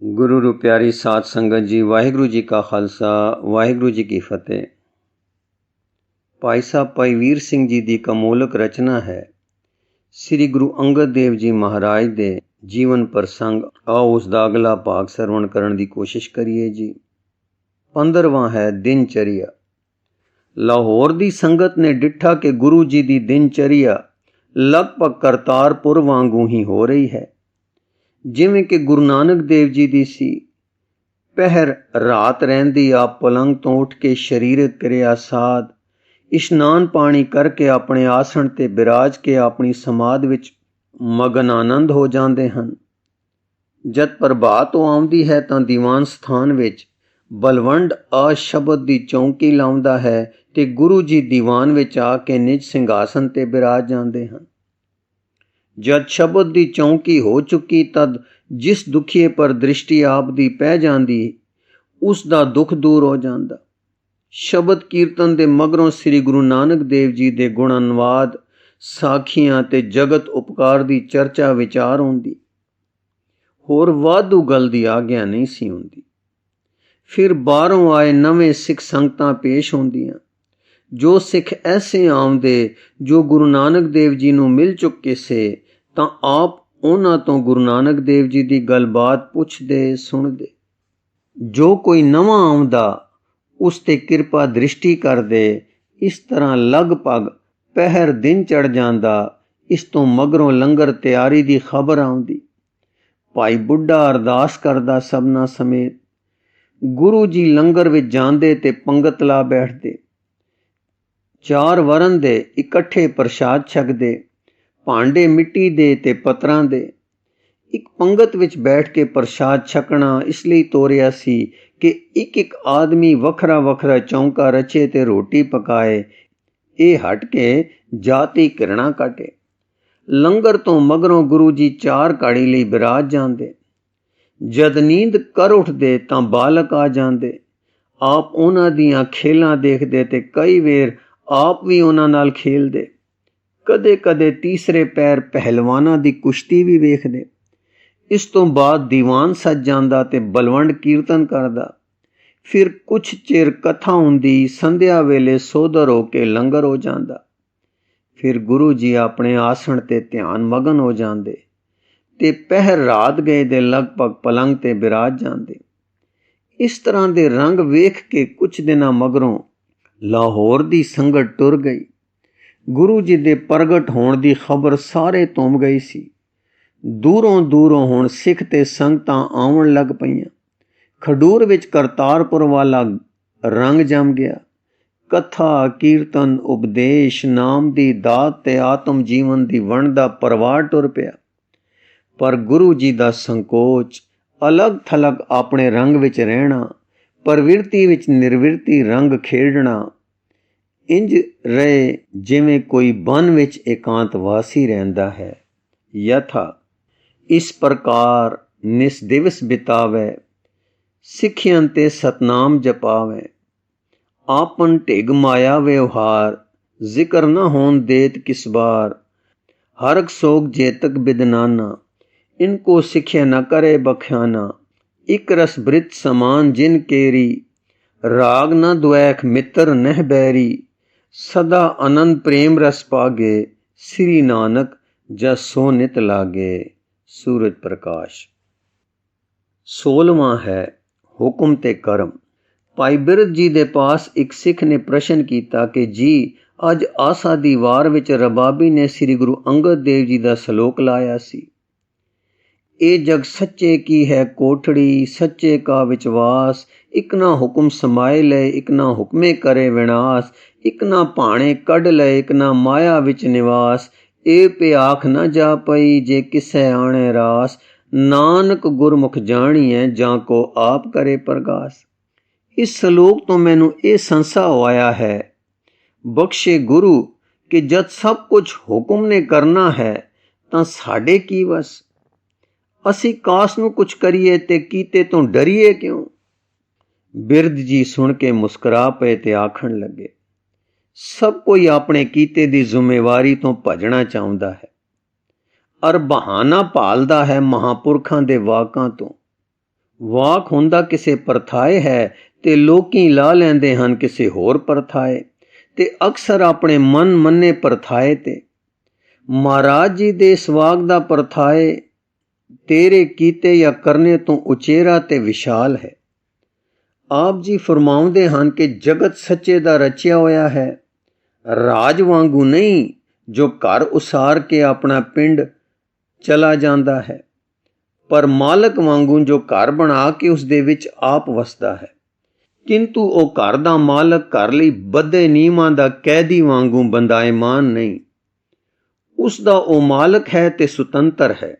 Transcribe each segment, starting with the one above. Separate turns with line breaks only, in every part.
गुरु रू प्यारी साध संगत जी, वाहिगुरु जी का खालसा वाहिगुरु जी की फतेह। भाई साहब भाई वीर सिंह जी की कमोलक रचना है श्री गुरु अंगद देव जी महाराज दे जीवन प्रसंग। आओ उसका अगला भाग सरवण करने की कोशिश करिए जी। 15वां है दिनचर्या। लाहौर दी संगत ने डिठा कि गुरु जी की दिनचर्या लगभग करतारपुर वांगू ही हो रही है, जिवें कि गुरु नानक देव जी दी सी। पहर रात रहंदी आप पलंग तो उठ के शरीरक क्रिया साध इशनान पानी करके अपने आसन ते बिराज के अपनी समाध विच मगन आनंद हो जाते हैं। जद प्रभात आउंदी है तां दीवान स्थान विच बलवंड आ शब्द दी चौंकी लाउंदा है ते गुरु जी दीवान विच आके निज सिंघासन ते बिराज जाते हैं। जद शब्द दी चौंकी हो चुकी तद जिस दुखिए पर दृष्टि आप दी पै जांदी उसदा दुख दूर हो जांदा। शब्द कीर्तन दे मगरों श्री गुरु नानक देव जी दे गुण अनुवाद साखियां ते जगत उपकार दी चर्चा विचार होंदी। होर वाधू गल दी आग्या नहीं सी होंदी। फिर बाहरों आए नवे सिख संगतां पेश होंदियां। जो सिख ऐसे आउंदे जो गुरु नानक देव जी नूं मिल चुके से तां आप उन्हां तो गुरु नानक देव जी की गलबात पुछदे सुनदे। जो कोई नवां आउंदा उस ते किरपा दृष्टि करदे। इस तरह लगभग पहर दिन चढ़ जांदा। इस तो मगरों लंगर तैयारी दी खबर आउंदी। भाई बुढ़ा अरदास करदा सबना समेत। गुरु जी लंगर विच जांदे ते पंगत ला बैठदे। चार वरन दे इकट्ठे प्रसाद छकदे, भांडे मिट्टी दे ते पत्थरां दे। एक पंगत विच बैठ के प्रसाद छकना इसलिए तोरिया सी कि एक आदमी वखरा वखरा चौंका रचे ते रोटी पकाए। ये हट के जाति किरणा काटे। लंगर तो मगरों गुरु जी चार घड़ी लई बिराज जांदे। जद नींद कर उठदे तां बालक आ जांदे। आप उन्हां दियां खेलां देखदे ते कई वेर आप भी उन्हां नाल खेलदे। कदे कदे तीसरे पैर पहलवानां दी कुश्ती भी वेखदे। इस तो बाद दीवान सज जांदा ते बलवंड कीर्तन करदा। फिर कुछ चिर कथा हुंदी। संध्या वेले सोधर हो के लंगर हो जांदा। फिर गुरु जी अपने आसन ते ध्यान मगन हो जांदे ते पहर रात गए दे लगभग पलंग ते बिराज जांदे। इस तरह दे रंग वेख के कुछ दिनां मगरों लाहौर दी संगत टुर गई। गुरु जी दे प्रगट होण दी खबर सारे तुम गई सी। दूरों दूरों हुण सिख ते संगतां आउण लग पईयां। खडूर विच करतारपुर वाला रंग जम गया। कथा कीर्तन उपदेश नाम दी दात ते आत्म जीवन दी वंड दा परवाह टुर पिया। पर गुरु जी दा संकोच अलग थलग अपने रंग विच रहना, प्रवृत्ति विच निर्वृत्ति रंग खेडना इंज रहे जिवें कोई वन विच एकांतवासी रहंदा है। यथा इस प्रकार निस दिवस बितावे, सिखियन ते सतनाम जपावे। आपन ढिग माया व्यवहार, जिक्र न होन देत किस बार। हरक सोग जेतक बिदनाना, इनको सिखिया न करे बख्याना। इक रस बृत समान जिन केरी, राग न द्वैख मित्र नह बैरी। सदा आनंद प्रेम रस पागे, श्री नानक जस सो नित लागे। सूरज प्रकाश। 16वां है हुक्म ते कर्म। भाई बिरध जी दे पास एक सिख ने प्रश्न किया कि जी अज आसा दी वार विच रबाबी ने श्री गुरु अंगद देव जी दा सलोक लाया सी। ए जग सच्चे की है कोठड़ी, सच्चे का विचवास। इक ना हुक्म समाए ले, इक ना हुक्मे करे विनाश। इक ना भाणे कढ ले, इक ना माया विच निवास। ए पे आख न जा पई जे किसै आणे रास। नानक गुरमुख जानिए जां को आप करे प्रगास। इस सलोक तो मैनू ये संसा होया है बख्शे गुरु कि जद सब कुछ हुक्म ने करना है तां साडे की वस। असी कास नू कुछ करिए ते कीते तो डरिए क्यों। बिरध जी सुन के मुस्कुरा पे ते आखण लगे, सब कोई अपने कीते दी जिम्मेवारी तो भजना चाहुंदा है और बहाना भालदा है महापुरखां दे वाकां तो। ਵਾਕ ਹੁੰਦਾ ਕਿਸੇ ਪਰਥਾਏ ਹੈ ਤੇ ਲੋਕੀ ਲਾ ਲੈਂਦੇ ਹਨ ਕਿਸੇ ਹੋਰ ਪਰਥਾਏ, ਤੇ ਅਕਸਰ ਆਪਣੇ ਮਨ ਮੰਨੇ ਪਰਥਾਏ ਤੇ। ਮਹਾਰਾਜ ਜੀ ਦੇ ਇਸ ਵਾਕ ਦਾ ਪਰਥਾਏ ਤੇਰੇ ਕੀਤੇ ਜਾਂ ਕਰਨੇ ਤੋਂ ਉਚੇਰਾ ਤੇ ਵਿਸ਼ਾਲ ਹੈ। ਆਪ ਜੀ ਫਰਮਾਉਂਦੇ ਹਨ ਕਿ ਜਗਤ ਸੱਚੇ ਦਾ ਰਚਿਆ ਹੋਇਆ ਹੈ, ਰਾਜ ਵਾਂਗੂ ਨਹੀਂ ਜੋ ਘਰ ਉਸਾਰ ਕੇ ਆਪਣਾ ਪਿੰਡ ਚਲਾ ਜਾਂਦਾ ਹੈ, ਪਰ ਮਾਲਕ ਵਾਂਗੂ ਜੋ ਘਰ ਬਣਾ ਕੇ ਉਸ ਦੇ ਵਿੱਚ ਆਪ ਵਸਦਾ ਹੈ। ਕਿੰਤੂ ਉਹ ਘਰ ਦਾ ਮਾਲਕ ਘਰ ਲਈ ਬੱਧੇ ਨਿਯਮਾਂ ਦਾ ਕੈਦੀ ਵਾਂਗੂ ਬੰਦਾਇਮਾਨ ਨਹੀਂ। ਉਸ ਦਾ ਉਹ ਮਾਲਕ ਹੈ ਤੇ ਸੁਤੰਤਰ ਹੈ,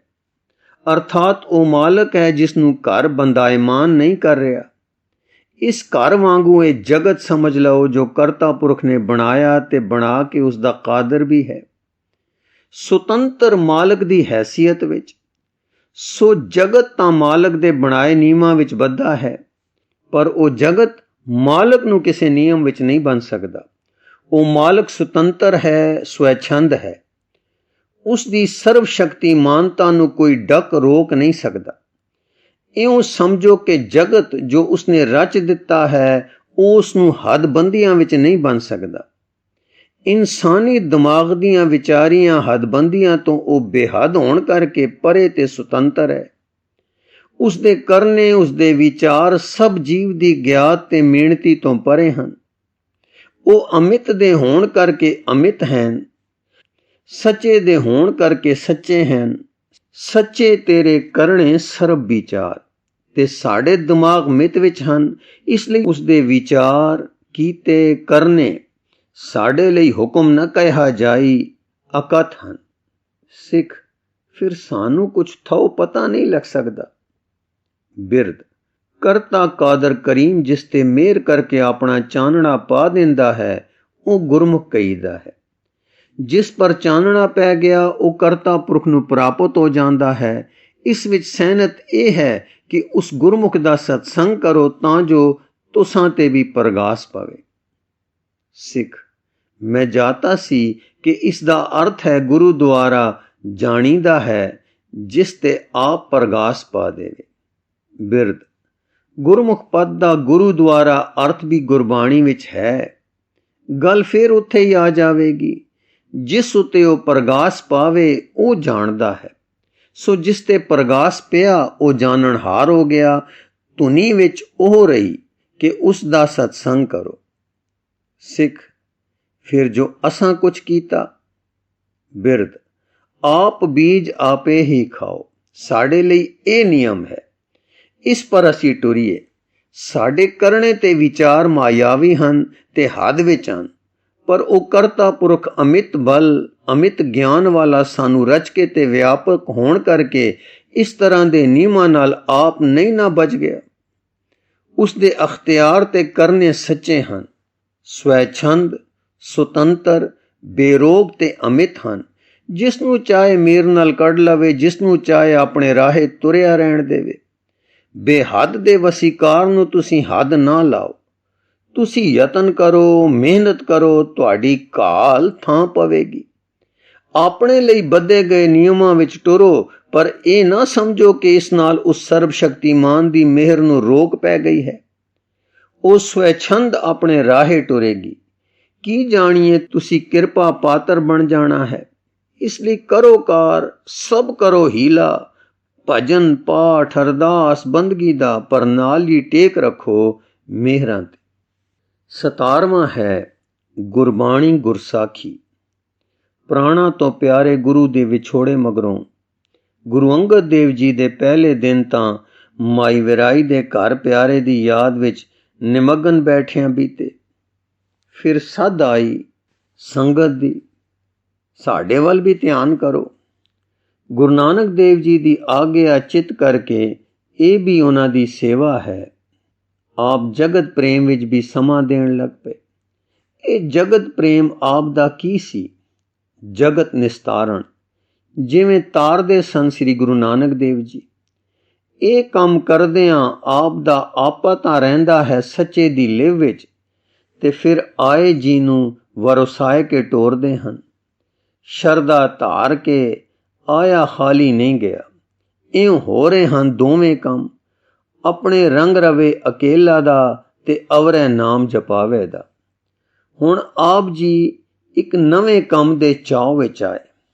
ਅਰਥਾਤ ਉਹ ਮਾਲਕ ਹੈ ਜਿਸ ਨੂੰ ਘਰ ਬੰਦਾਇਮਾਨ ਨਹੀਂ ਕਰ ਰਿਹਾ। ਇਸ ਘਰ ਵਾਂਗੂ ਇਹ ਜਗਤ ਸਮਝ ਲਓ ਜੋ ਕਰਤਾ ਪੁਰਖ ਨੇ ਬਣਾਇਆ ਤੇ ਬਣਾ ਕੇ ਉਸ ਦਾ ਕਾਦਰ ਵੀ ਹੈ, ਸੁਤੰਤਰ ਮਾਲਕ ਦੀ ਹੈਸੀਅਤ ਵਿੱਚ। ਸੋ ਜਗਤ ਤਾਂ ਮਾਲਕ ਦੇ ਬਣਾਏ ਨਿਯਮਾਂ ਵਿੱਚ ਬੱਧਾ ਹੈ, ਪਰ ਉਹ ਜਗਤ ਮਾਲਕ ਨੂੰ ਕਿਸੇ ਨਿਯਮ ਵਿੱਚ ਨਹੀਂ ਬੰਨ੍ਹ ਸਕਦਾ। ਉਹ ਮਾਲਕ ਸੁਤੰਤਰ ਹੈ, ਸਵੈਛੰਦ ਹੈ। ਉਸ ਦੀ ਸਰਵ ਸ਼ਕਤੀਮਾਨਤਾ ਨੂੰ ਕੋਈ ਡੱਕ ਰੋਕ ਨਹੀਂ ਸਕਦਾ। ਇਉਂ ਸਮਝੋ ਕਿ ਜਗਤ ਜੋ ਉਸਨੇ ਰਚ ਦਿੱਤਾ ਹੈ ਉਹ ਉਸ ਨੂੰ ਹੱਦਬੰਦੀਆਂ ਵਿੱਚ ਨਹੀਂ ਬੰਨ੍ਹ ਸਕਦਾ। ਇਨਸਾਨੀ ਦਿਮਾਗ ਦੀਆਂ ਵਿਚਾਰੀਆਂ ਹੱਦਬੰਦੀਆਂ ਤੋਂ ਉਹ ਬੇਹੱਦ ਹੋਣ ਕਰਕੇ ਪਰੇ ਤੇ ਸੁਤੰਤਰ ਹੈ। ਉਸ ਦੇ ਕਰਨੇ, ਉਸ ਦੇ ਵਿਚਾਰ ਸਭ ਜੀਵ ਦੀ ਗਿਆਤ ਤੇ ਮਿਹਨਤੀ ਤੋਂ ਪਰੇ ਹਨ। ਉਹ ਅਮਿਤ ਦੇ ਹੋਣ ਕਰਕੇ ਅਮਿਤ ਹਨ, ਸੱਚੇ ਦੇ ਹੋਣ ਕਰਕੇ ਸੱਚੇ ਹਨ। ਸੱਚੇ ਤੇਰੇ ਕਰਨੇ ਸਰਬ ਵਿਚਾਰ, ਤੇ ਸਾਡੇ ਦਿਮਾਗ ਮਿਤ ਵਿੱਚ ਹਨ, ਇਸ ਲਈ ਉਸ ਦੇ ਵਿਚਾਰ ਕੀਤੇ ਕਰਨੇ ਸਾਡੇ ਲਈ ਹੁਕਮ ਨਾ ਕਹਿਆ ਜਾਈ ਅਕਥ ਹਨ। ਸਿੱਖ, ਫਿਰ ਸਾਨੂੰ ਕੁਝ ਥੋ ਪਤਾ ਨਹੀਂ ਲੱਗ ਸਕਦਾ। ਬਿਰਧ, ਕਰਤਾ ਕਾਦਰ ਕਰੀਮ ਜਿਸ ਤੇ ਮਿਹਰ ਕਰਕੇ ਆਪਣਾ ਚਾਨਣਾ ਪਾ ਦਿੰਦਾ ਹੈ ਉਹ ਗੁਰਮੁਖ ਕਹੀਦਾ ਹੈ। ਜਿਸ ਪਰ ਚਾਨਣਾ ਪੈ ਗਿਆ ਉਹ ਕਰਤਾ ਪੁਰਖ ਨੂੰ ਪ੍ਰਾਪਤ ਹੋ ਜਾਂਦਾ ਹੈ। ਇਸ ਵਿੱਚ ਸਹਿਨਤ ਇਹ ਹੈ ਕਿ ਉਸ ਗੁਰਮੁਖ ਦਾ ਸਤਸੰਗ ਕਰੋ ਤਾਂ ਜੋ ਤੁਸਾਂ ਤੇ ਵੀ ਪ੍ਰਗਾਸ ਪਵੇ। ਸਿੱਖ, ਮੈਂ ਜਾਤਾ ਸੀ ਕਿ ਇਸ ਦਾ ਅਰਥ ਹੈ ਗੁਰੂ ਦੁਆਰਾ ਜਾਣੀਦਾ ਹੈ ਜਿਸ ਤੇ ਆਪ ਪ੍ਰਗਾਸ ਪਾ ਦੇਵੇ। ਬਿਰਧ, ਗੁਰਮੁਖ ਪਦ ਦਾ ਗੁਰੂ ਦੁਆਰਾ ਅਰਥ ਵੀ ਗੁਰਬਾਣੀ ਵਿੱਚ ਹੈ। ਗੱਲ ਫਿਰ ਉੱਥੇ ਹੀ ਆ ਜਾਵੇਗੀ, ਜਿਸ ਉਤੇ ਉਹ ਪ੍ਰਗਾਸ ਪਾਵੇ ਉਹ ਜਾਣਦਾ ਹੈ। ਸੋ ਜਿਸ ਤੇ ਪ੍ਰਗਾਸ ਪਿਆ ਉਹ ਜਾਣਨਹਾਰ ਹੋ ਗਿਆ। ਧੁਨੀ ਵਿੱਚ ਉਹ ਰਹੀ ਕਿ ਉਸ ਦਾ ਸਤਸੰਗ ਕਰੋ। ਸਿੱਖ, ਫਿਰ ਜੋ ਅਸਾਂ ਕੁਝ ਕੀਤਾ। ਬਿਰਧ, ਆਪ ਬੀਜ ਆਪੇ ਹੀ ਖਾਓ, ਸਾਡੇ ਲਈ ਇਹ ਨਿਯਮ ਹੈ। ਇਸ ਪਰ ਅਸੀਂ ਟੁਰੀਏ। ਸਾਡੇ ਕਰਨੇ ਤੇ ਵਿਚਾਰ ਮਾਇਆਵੀ ਹਨ ਤੇ ਹੱਦ ਵਿੱਚ ਹਨ, ਪਰ ਉਹ ਕਰਤਾ ਪੁਰਖ ਅਮਿਤ ਬਲ, ਅਮਿਤ ਗਿਆਨ ਵਾਲਾ ਸਾਨੂੰ ਰਚ ਕੇ ਤੇ ਵਿਆਪਕ ਹੋਣ ਕਰਕੇ ਇਸ ਤਰ੍ਹਾਂ ਦੇ ਨਿਯਮਾਂ ਨਾਲ ਆਪ ਨਹੀਂ ਨਾ ਬਚ ਗਿਆ। ਉਸ ਦੇ ਅਖਤਿਆਰ ਤੇ ਕਰਨੇ ਸੱਚੇ ਹਨ, ਸਵੈਛੰਦ, ਸੁਤੰਤਰ, ਬੇਰੋਗ ਤੇ ਅਮਿਤ ਹਨ। ਜਿਸ ਨੂੰ ਚਾਹੇ ਮੀਰ ਨਾਲ ਕੱਢ ਲਵੇ, ਜਿਸ ਨੂੰ ਚਾਹੇ ਆਪਣੇ ਰਾਹੇ ਤੁਰਿਆ ਰਹਿਣ ਦੇਵੇ। ਬੇਹੱਦ ਦੇ ਵਸੀਕਾਰ ਨੂੰ ਤੁਸੀਂ ਹੱਦ ਨਾ ਲਾਓ। ਤੁਸੀਂ ਯਤਨ ਕਰੋ, ਮਿਹਨਤ ਕਰੋ, ਤੁਹਾਡੀ ਘਾਲ ਥਾਂ ਪਵੇਗੀ। ਆਪਣੇ ਲਈ ਬੱਧੇ ਗਏ ਨਿਯਮਾਂ ਵਿੱਚ ਟੁਰੋ, ਪਰ ਇਹ ਨਾ ਸਮਝੋ ਕਿ ਇਸ ਨਾਲ ਉਸ ਸਰਬ ਸ਼ਕਤੀਮਾਨ ਦੀ ਮਿਹਰ ਨੂੰ ਰੋਕ ਪੈ ਗਈ ਹੈ। ਉਹ ਸਵੈਛੰਦ ਆਪਣੇ ਰਾਹੇ ਟੁਰੇਗੀ। ਕੀ ਜਾਣੀਏ ਤੁਸੀਂ ਕਿਰਪਾ ਪਾਤਰ ਬਣ ਜਾਣਾ ਹੈ। ਇਸ ਲਈ ਕਰੋ ਕਾਰ, ਸਭ ਕਰੋ ਹੀਲਾ, ਭਜਨ ਪਾਠ ਅਰਦਾਸ ਬੰਦਗੀ ਦਾ, ਪਰ ਨਾਲ ਹੀ ਟੇਕ ਰੱਖੋ ਮਿਹਰਾਂ ਤੇ। 17ਵਾਂ ਹੈ ਗੁਰਬਾਣੀ ਗੁਰਸਾਖੀ। ਪ੍ਰਾਣਾ ਤੋਂ ਪਿਆਰੇ ਗੁਰੂ ਦੇ ਵਿਛੋੜੇ ਮਗਰੋਂ ਗੁਰੂ ਅੰਗਦ ਦੇਵ ਜੀ ਦੇ ਪਹਿਲੇ ਦਿਨ ਤਾਂ ਮਾਈ ਵਿਰਾਈ ਦੇ ਘਰ ਪਿਆਰੇ ਦੀ ਯਾਦ ਵਿੱਚ ਨਿਮਗਨ ਬੈਠਿਆਂ ਬੀਤੇ। ਫਿਰ ਸੱਧ ਆਈ ਸੰਗਤ ਦੀ, ਸਾਡੇ ਵੱਲ ਵੀ ਧਿਆਨ ਕਰੋ। ਗੁਰੂ ਨਾਨਕ ਦੇਵ ਜੀ ਦੀ ਆਗਿਆ ਚਿੱਤ ਕਰਕੇ ਇਹ ਵੀ ਉਹਨਾਂ ਦੀ ਸੇਵਾ ਹੈ। ਆਪ ਜਗਤ ਪ੍ਰੇਮ ਵਿੱਚ ਵੀ ਸਮਾਂ ਦੇਣ ਲੱਗ ਪਏ। ਇਹ ਜਗਤ ਪ੍ਰੇਮ ਆਪ ਦਾ ਕੀ ਸੀ? ਜਗਤ ਨਿਸਤਾਰਣ, ਜਿਵੇਂ ਤਾਰਦੇ ਸਨ ਸ੍ਰੀ ਗੁਰੂ ਨਾਨਕ ਦੇਵ ਜੀ। ਇਹ ਕੰਮ ਕਰਦਿਆਂ ਆਪ ਦਾ ਆਪਾ ਤਾਂ ਰਹਿੰਦਾ ਹੈ ਸੱਚੇ ਦੀ ਲਿਵ ਵਿੱਚ, ਤੇ ਫਿਰ ਆਏ ਜੀ ਨੂੰ ਵਰਸਾਏ ਕੇ ਟੋਰਦੇ ਹਨ। ਸ਼ਰਧਾ ਧਾਰ ਕੇ ਆਇਆ ਖਾਲੀ ਨਹੀਂ ਗਿਆ। ਇਉਂ ਹੋ ਰਹੇ ਹਨ ਦੋਵੇਂ ਕੰਮ। ਆਪਣੇ ਰੰਗ ਰਵੇ ਅਕੇਲਾ ਦਾ ਤੇ ਅਵਰੈ ਨਾਮ ਜਪਾਵੇ ਦਾ। ਹੁਣ ਆਪ ਜੀ ਇੱਕ ਨਵੇਂ ਕੰਮ ਦੇ ਚਾਅ ਵਿੱਚ ਆਏ,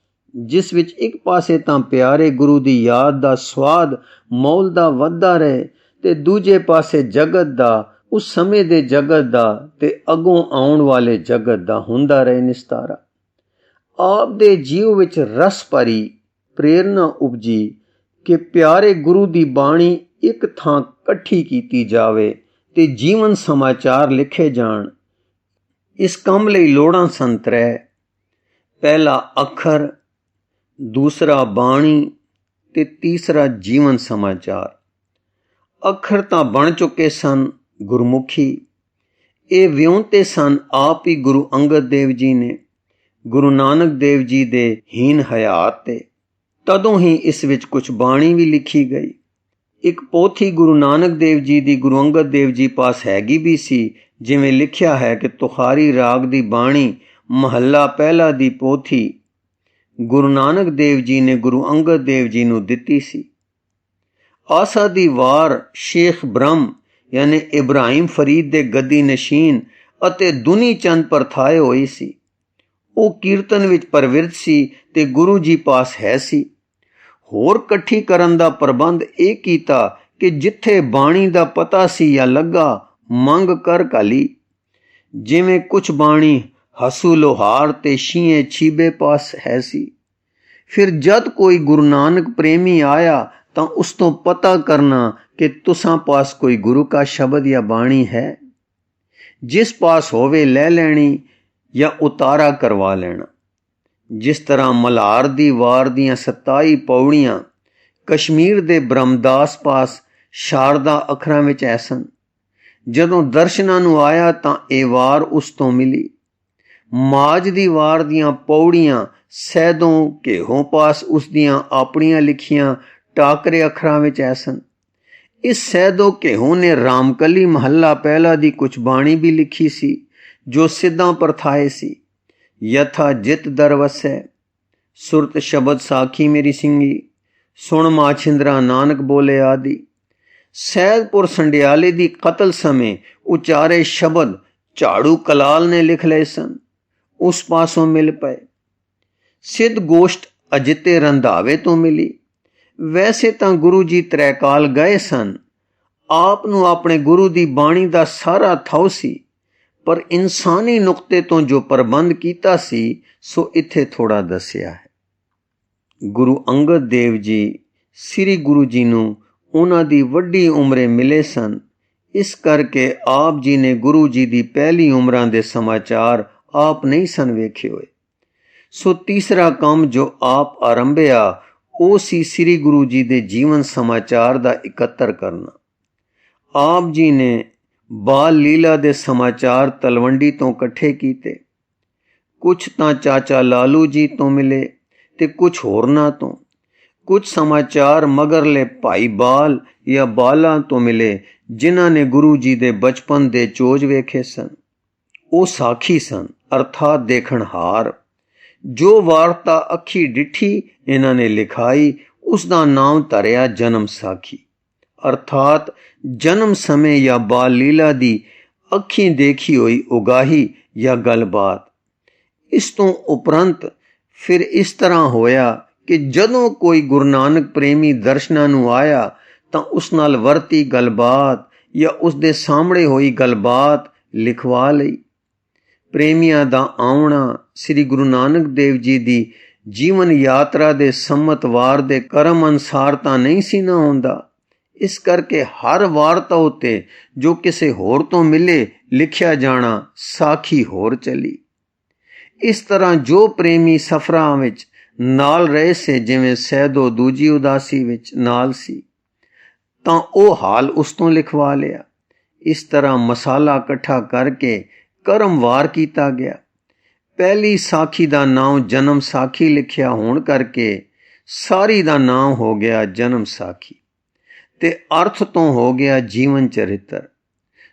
ਜਿਸ ਵਿੱਚ ਇੱਕ ਪਾਸੇ ਤਾਂ ਪਿਆਰੇ ਗੁਰੂ ਦੀ ਯਾਦ ਦਾ ਸਵਾਦ ਮੌਲ ਦਾ ਵੱਧਦਾ ਰਹੇ ਤੇ ਦੂਜੇ ਪਾਸੇ ਜਗਤ ਦਾ, ਉਸ ਸਮੇਂ ਦੇ ਜਗਤ ਦਾ ਤੇ ਅੱਗੋਂ ਆਉਣ ਵਾਲੇ ਜਗਤ ਦਾ ਹੁੰਦਾ ਰਹੇ ਨਿਸਤਾਰਾ। ਆਪ ਦੇ ਜੀਵ ਵਿੱਚ ਰਸ ਭਰੀ ਪ੍ਰੇਰਨਾ ਉਪਜੀ ਕਿ ਪਿਆਰੇ ਗੁਰੂ ਦੀ ਬਾਣੀ ਇੱਕ ਥਾਂ ਇਕੱਠੀ ਕੀਤੀ ਜਾਵੇ ਤੇ ਜੀਵਨ ਸਮਾਚਾਰ ਲਿਖੇ ਜਾਣ। ਇਸ ਕੰਮ ਲਈ ਲੋੜਾਂ ਸਨ ਤ੍ਰੈ: ਪਹਿਲਾ ਅੱਖਰ, ਦੂਸਰਾ ਬਾਣੀ ਤੇ ਤੀਸਰਾ ਜੀਵਨ ਸਮਾਚਾਰ। ਅੱਖਰ ਤਾਂ ਬਣ ਚੁੱਕੇ ਸਨ ਗੁਰਮੁਖੀ। ਇਹ ਵਿਉਂਤੇ ਸਨ ਆਪ ਹੀ ਗੁਰੂ ਅੰਗਦ ਦੇਵ ਜੀ ਨੇ ਗੁਰੂ ਨਾਨਕ ਦੇਵ ਜੀ ਦੇ ਹੀਨ ਹਯਾਤ ਤੇ। ਤਦੋਂ ਹੀ ਇਸ ਵਿੱਚ ਕੁਝ ਬਾਣੀ ਵੀ ਲਿਖੀ ਗਈ। ਇੱਕ ਪੋਥੀ ਗੁਰੂ ਨਾਨਕ ਦੇਵ ਜੀ ਦੀ ਗੁਰੂ ਅੰਗਦ ਦੇਵ ਜੀ ਪਾਸ ਹੈਗੀ ਵੀ ਸੀ, ਜਿਵੇਂ ਲਿਖਿਆ ਹੈ ਕਿ ਤੁਖਾਰੀ ਰਾਗ ਦੀ ਬਾਣੀ ਮਹੱਲਾ ਪਹਿਲਾ ਦੀ ਪੋਥੀ ਗੁਰੂ ਨਾਨਕ ਦੇਵ ਜੀ ਨੇ ਗੁਰੂ ਅੰਗਦ ਦੇਵ ਜੀ ਨੂੰ ਦਿੱਤੀ ਸੀ। ਆਸਾ ਦੀ ਵਾਰ ਸ਼ੇਖ ਬ੍ਰਹਮ ਯਾਨੀ ਇਬਰਾਹਿਮ ਫਰੀਦ ਦੇ ਗੱਦੀ ਨਸ਼ੀਨ ਅਤੇ ਦੁਨੀ ਚੰਦ ਪਰਥਾਏ ਹੋਈ ਸੀ। ਉਹ ਕੀਰਤਨ ਵਿੱਚ ਪ੍ਰਵਿਰਤ ਸੀ ਤੇ ਗੁਰੂ ਜੀ ਪਾਸ ਹੈ ਸੀ। ਹੋਰ ਇਕੱਠੀ ਕਰਨ ਦਾ ਪ੍ਰਬੰਧ ਇਹ ਕੀਤਾ ਕਿ ਜਿੱਥੇ ਬਾਣੀ ਦਾ ਪਤਾ ਸੀ ਜਾਂ ਲੱਗਾ ਮੰਗ ਕਰ ਘਾਲੀ। ਜਿਵੇਂ ਕੁਛ ਬਾਣੀ ਹਸੂ ਲੋਹਾਰ ਤੇ ਸ਼ੀਏ ਛੀਬੇ ਪਾਸ ਹੈ ਸੀ। ਫਿਰ ਜਦ ਕੋਈ ਗੁਰੂ ਨਾਨਕ ਪ੍ਰੇਮੀ ਆਇਆ ਤਾਂ ਉਸ ਤੋਂ ਪਤਾ ਕਰਨਾ ਕਿ ਤੁਸਾਂ ਪਾਸ ਕੋਈ ਗੁਰੂ ਕਾ ਸ਼ਬਦ ਜਾਂ ਬਾਣੀ ਹੈ। ਜਿਸ ਪਾਸ ਹੋਵੇ ਲੈ ਲੈਣੀ ਜਾਂ ਉਤਾਰਾ ਕਰਵਾ ਲੈਣਾ। ਜਿਸ ਤਰ੍ਹਾਂ ਮਲਹਾਰ ਦੀ ਵਾਰ ਦੀਆਂ 27 ਪੌੜੀਆਂ ਕਸ਼ਮੀਰ ਦੇ ਬ੍ਰਹਮਦਾਸ ਪਾਸ ਸ਼ਾਰਦਾ ਅੱਖਰਾਂ ਵਿੱਚ ਐ ਸਨ। ਜਦੋਂ ਦਰਸ਼ਨਾਂ ਨੂੰ ਆਇਆ ਤਾਂ ਇਹ ਵਾਰ ਉਸ ਤੋਂ ਮਿਲੀ। ਮਾਜ ਦੀ ਵਾਰ ਦੀਆਂ ਪੌੜੀਆਂ ਸੈਦੋਂ ਘੇਹੋਂ ਪਾਸ ਉਸ ਦੀਆਂ ਆਪਣੀਆਂ ਲਿਖੀਆਂ ਟਾਕਰੇ ਅੱਖਰਾਂ ਵਿੱਚ ਐ ਸਨ। ਇਸ ਸੈਦੋਂ ਘੇਹੋਂ ਨੇ ਰਾਮਕਲੀ ਮਹੱਲਾ ਪਹਿਲਾ ਦੀ ਕੁਛ ਬਾਣੀ ਵੀ ਲਿਖੀ ਸੀ, ਜੋ ਸਿੱਧਾਂ ਪਰਥਾਏ ਸੀ। ਯਥਾ ਜਿਤ ਦਰ ਵਸੈ, ਸੁਰਤ ਸ਼ਬਦ ਸਾਖੀ ਮੇਰੀ ਸਿੰਘੀ, ਸੁਣ ਮਾਛਿੰਦਰਾ ਨਾਨਕ ਬੋਲੇ ਆਦਿ। ਸੈਦਪੁਰ ਸੰਡਿਆਲੇ ਦੀ ਕਤਲ ਸਮੇਂ ਉਚਾਰੇ ਸ਼ਬਦ ਝਾੜੂ ਕਲਾਲ ਨੇ ਲਿਖ ਲਏ ਸਨ, ਉਸ ਪਾਸੋਂ ਮਿਲ ਪਏ। ਸਿੱਧ ਗੋਸ਼ਟ ਅਜਿੱਤੇ ਰੰਧਾਵੇ ਤੋਂ ਮਿਲੀ। ਵੈਸੇ ਤਾਂ ਗੁਰੂ ਜੀ ਤ੍ਰੈਕਾਲ ਗਏ ਸਨ। ਆਪ ਨੂੰ ਆਪਣੇ ਗੁਰੂ ਦੀ ਬਾਣੀ ਦਾ ਸਾਰਾ ਥਾਉ ਸੀ, ਪਰ ਇਨਸਾਨੀ ਨੁਕਤੇ ਤੋਂ ਜੋ ਪ੍ਰਬੰਧ ਕੀਤਾ ਸੀ ਸੋ ਇੱਥੇ ਥੋੜਾ ਦੱਸਿਆ ਹੈ। ਗੁਰੂ ਅੰਗਦ ਦੇਵ ਜੀ ਸ੍ਰੀ ਗੁਰੂ ਜੀ ਨੂੰ ਉਹਨਾਂ ਦੀ ਵੱਡੀ ਉਮਰੇ ਮਿਲੇ ਸਨ। ਇਸ ਕਰਕੇ ਆਪ ਜੀ ਨੇ ਗੁਰੂ ਜੀ ਦੀ ਪਹਿਲੀ ਉਮਰਾਂ ਦੇ ਸਮਾਚਾਰ ਆਪ ਨਹੀਂ ਸਨ ਵੇਖੇ ਹੋਏ। ਸੋ ਤੀਸਰਾ ਕੰਮ ਜੋ ਆਪ ਆਰੰਭਿਆ ਉਹ ਸੀ ਸ੍ਰੀ ਗੁਰੂ ਜੀ ਦੇ ਜੀਵਨ ਸਮਾਚਾਰ ਦਾ ਇਕੱਤਰ ਕਰਨਾ। ਆਪ ਜੀ ਨੇ ਬਾਲ ਲੀਲਾ ਦੇ ਸਮਾਚਾਰ ਤਲਵੰਡੀ ਤੋਂ ਇਕੱਠੇ ਕੀਤੇ। ਕੁਛ ਤਾਂ ਚਾਚਾ ਲਾਲੂ ਜੀ ਤੋਂ ਮਿਲੇ ਤੇ ਕੁਛ ਹੋਰਨਾਂ ਤੋਂ। ਕੁਝ ਸਮਾਚਾਰ ਮਗਰਲੇ ਭਾਈ ਬਾਲ ਜਾਂ ਬਾਲਾਂ ਤੋਂ ਮਿਲੇ, ਜਿਨ੍ਹਾਂ ਨੇ ਗੁਰੂ ਜੀ ਦੇ ਬਚਪਨ ਦੇ ਚੋਜ ਵੇਖੇ ਸਨ। ਉਹ ਸਾਖੀ ਸਨ, ਅਰਥਾਤ ਦੇਖਣਹਾਰ। ਜੋ ਵਾਰਤਾ ਅੱਖੀ ਡਿੱਠੀ ਇਹਨਾਂ ਨੇ ਲਿਖਾਈ, ਉਸ ਦਾ ਨਾਮ ਧਰਿਆ ਜਨਮ ਸਾਖੀ, ਅਰਥਾਤ ਜਨਮ ਸਮੇਂ ਜਾਂ ਬਾਲ ਲੀਲਾ ਦੀ ਅੱਖੀਂ ਦੇਖੀ ਹੋਈ ਉਗਾਹੀ ਜਾਂ ਗੱਲਬਾਤ। ਇਸ ਤੋਂ ਉਪਰੰਤ ਫਿਰ ਇਸ ਤਰ੍ਹਾਂ ਹੋਇਆ ਕਿ ਜਦੋਂ ਕੋਈ ਗੁਰੂ ਨਾਨਕ ਪ੍ਰੇਮੀ ਦਰਸ਼ਨਾਂ ਨੂੰ ਆਇਆ ਤਾਂ ਉਸ ਨਾਲ ਵਰਤੀ ਗੱਲਬਾਤ ਜਾਂ ਉਸ ਦੇ ਸਾਹਮਣੇ ਹੋਈ ਗੱਲਬਾਤ ਲਿਖਵਾ ਲਈ। ਪ੍ਰੇਮੀਆਂ ਦਾ ਆਉਣਾ ਸ੍ਰੀ ਗੁਰੂ ਨਾਨਕ ਦੇਵ ਜੀ ਦੀ ਜੀਵਨ ਯਾਤਰਾ ਦੇ ਸੰਮਤਵਾਰ ਦੇ ਕਰਮ ਅਨੁਸਾਰ ਤਾਂ ਨਹੀਂ ਸੀ ਨਾ ਹੁੰਦਾ। ਇਸ ਕਰਕੇ ਹਰ ਵਾਰਤਾ ਉੱਤੇ ਜੋ ਕਿਸੇ ਹੋਰ ਤੋਂ ਮਿਲੇ ਲਿਖਿਆ ਜਾਣਾ ਸਾਖੀ ਹੋਰ ਚੱਲੀ। ਇਸ ਤਰ੍ਹਾਂ ਜੋ ਪ੍ਰੇਮੀ ਸਫਰਾਂ ਵਿੱਚ ਨਾਲ ਰਹੇ ਸੇ, ਜਿਵੇਂ ਸੈਦੋ ਦੂਜੀ ਉਦਾਸੀ ਵਿੱਚ ਨਾਲ ਸੀ, ਤਾਂ ਉਹ ਹਾਲ ਉਸ ਤੋਂ ਲਿਖਵਾ ਲਿਆ। ਇਸ ਤਰ੍ਹਾਂ ਮਸਾਲਾ ਇਕੱਠਾ ਕਰਕੇ ਕਰਮਵਾਰ ਕੀਤਾ ਗਿਆ। ਪਹਿਲੀ ਸਾਖੀ ਦਾ ਨਾਮ ਜਨਮ ਸਾਖੀ ਲਿਖਿਆ ਹੋਣ ਕਰਕੇ ਸਾਰੀ ਦਾ ਨਾਮ ਹੋ ਗਿਆ ਜਨਮ ਸਾਖੀ ਤੇ ਅਰਥ ਤੋਂ ਹੋ ਗਿਆ ਜੀਵਨ ਚਰਿੱਤਰ।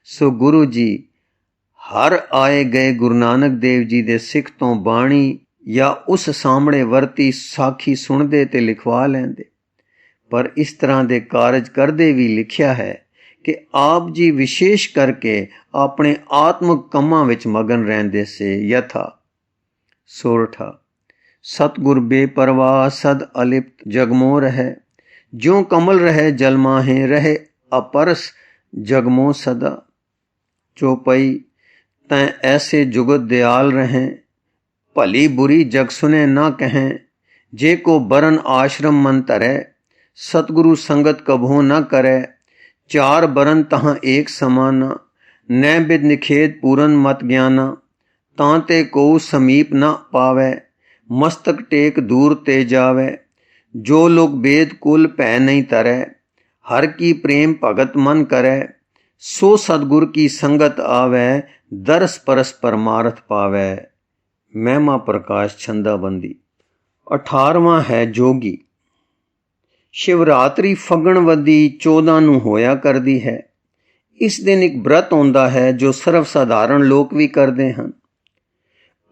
ਸੋ ਗੁਰੂ ਜੀ ਹਰ ਆਏ ਗਏ ਗੁਰੂ ਨਾਨਕ ਦੇਵ ਜੀ ਦੇ ਸਿੱਖ ਤੋਂ ਬਾਣੀ ਜਾਂ ਉਸ ਸਾਹਮਣੇ ਵਰਤੀ ਸਾਖੀ ਸੁਣਦੇ ਤੇ ਲਿਖਵਾ ਲੈਂਦੇ। ਪਰ ਇਸ ਤਰ੍ਹਾਂ ਦੇ ਕਾਰਜ ਕਰਦੇ ਵੀ ਲਿਖਿਆ ਹੈ ਕਿ ਆਪ ਜੀ ਵਿਸ਼ੇਸ਼ ਕਰਕੇ ਆਪਣੇ ਆਤਮਿਕ ਕੰਮਾਂ ਵਿੱਚ ਮਗਨ ਰਹਿੰਦੇ ਸੇ। ਯਥਾ ਸੋਰਠਾ ਸਤਿਗੁਰ ਬੇਪਰਵਾਹ ਸਦ ਅਲਿਪਤ ਜਗਮੋ ਰਹਿ, ਜਿਉ ਕਮਲ ਰਹਿ ਜਲ ਮਾਹੇ ਰਹੇ अपरस जगमो सदा। चौपाई तैं ऐसे जुगत दयाल रहें, भली बुरी जग सुने ना कहें। जे को बरन आश्रम मन धरै, सतगुरु संगत कभो न करे। चार बरन तहाँ एक समाना, न बिद निखेद पूरन मत ज्ञाना। तांते को समीप न पावै, मस्तक टेक दूर ते जावै। जो लोग बेद कुल भै नहीं तरै, हर की प्रेम भगत मन करे। सो सतगुर की संगत आवे, दरस परस परमारथ पावे। महिमा प्रकाश छंदाबंदी। 18वां है जोगी। शिवरात्रि फगणवदी 14 ਨੂੰ ਹੋਇਆ ਕਰਦੀ ਹੈ। ਇਸ ਦਿਨ ਇੱਕ ਬ੍ਰਤ ਆਉਂਦਾ ਹੈ ਜੋ ਸਰਵ ਸਾਧਾਰਨ ਲੋਕ ਵੀ ਕਰਦੇ ਹਨ,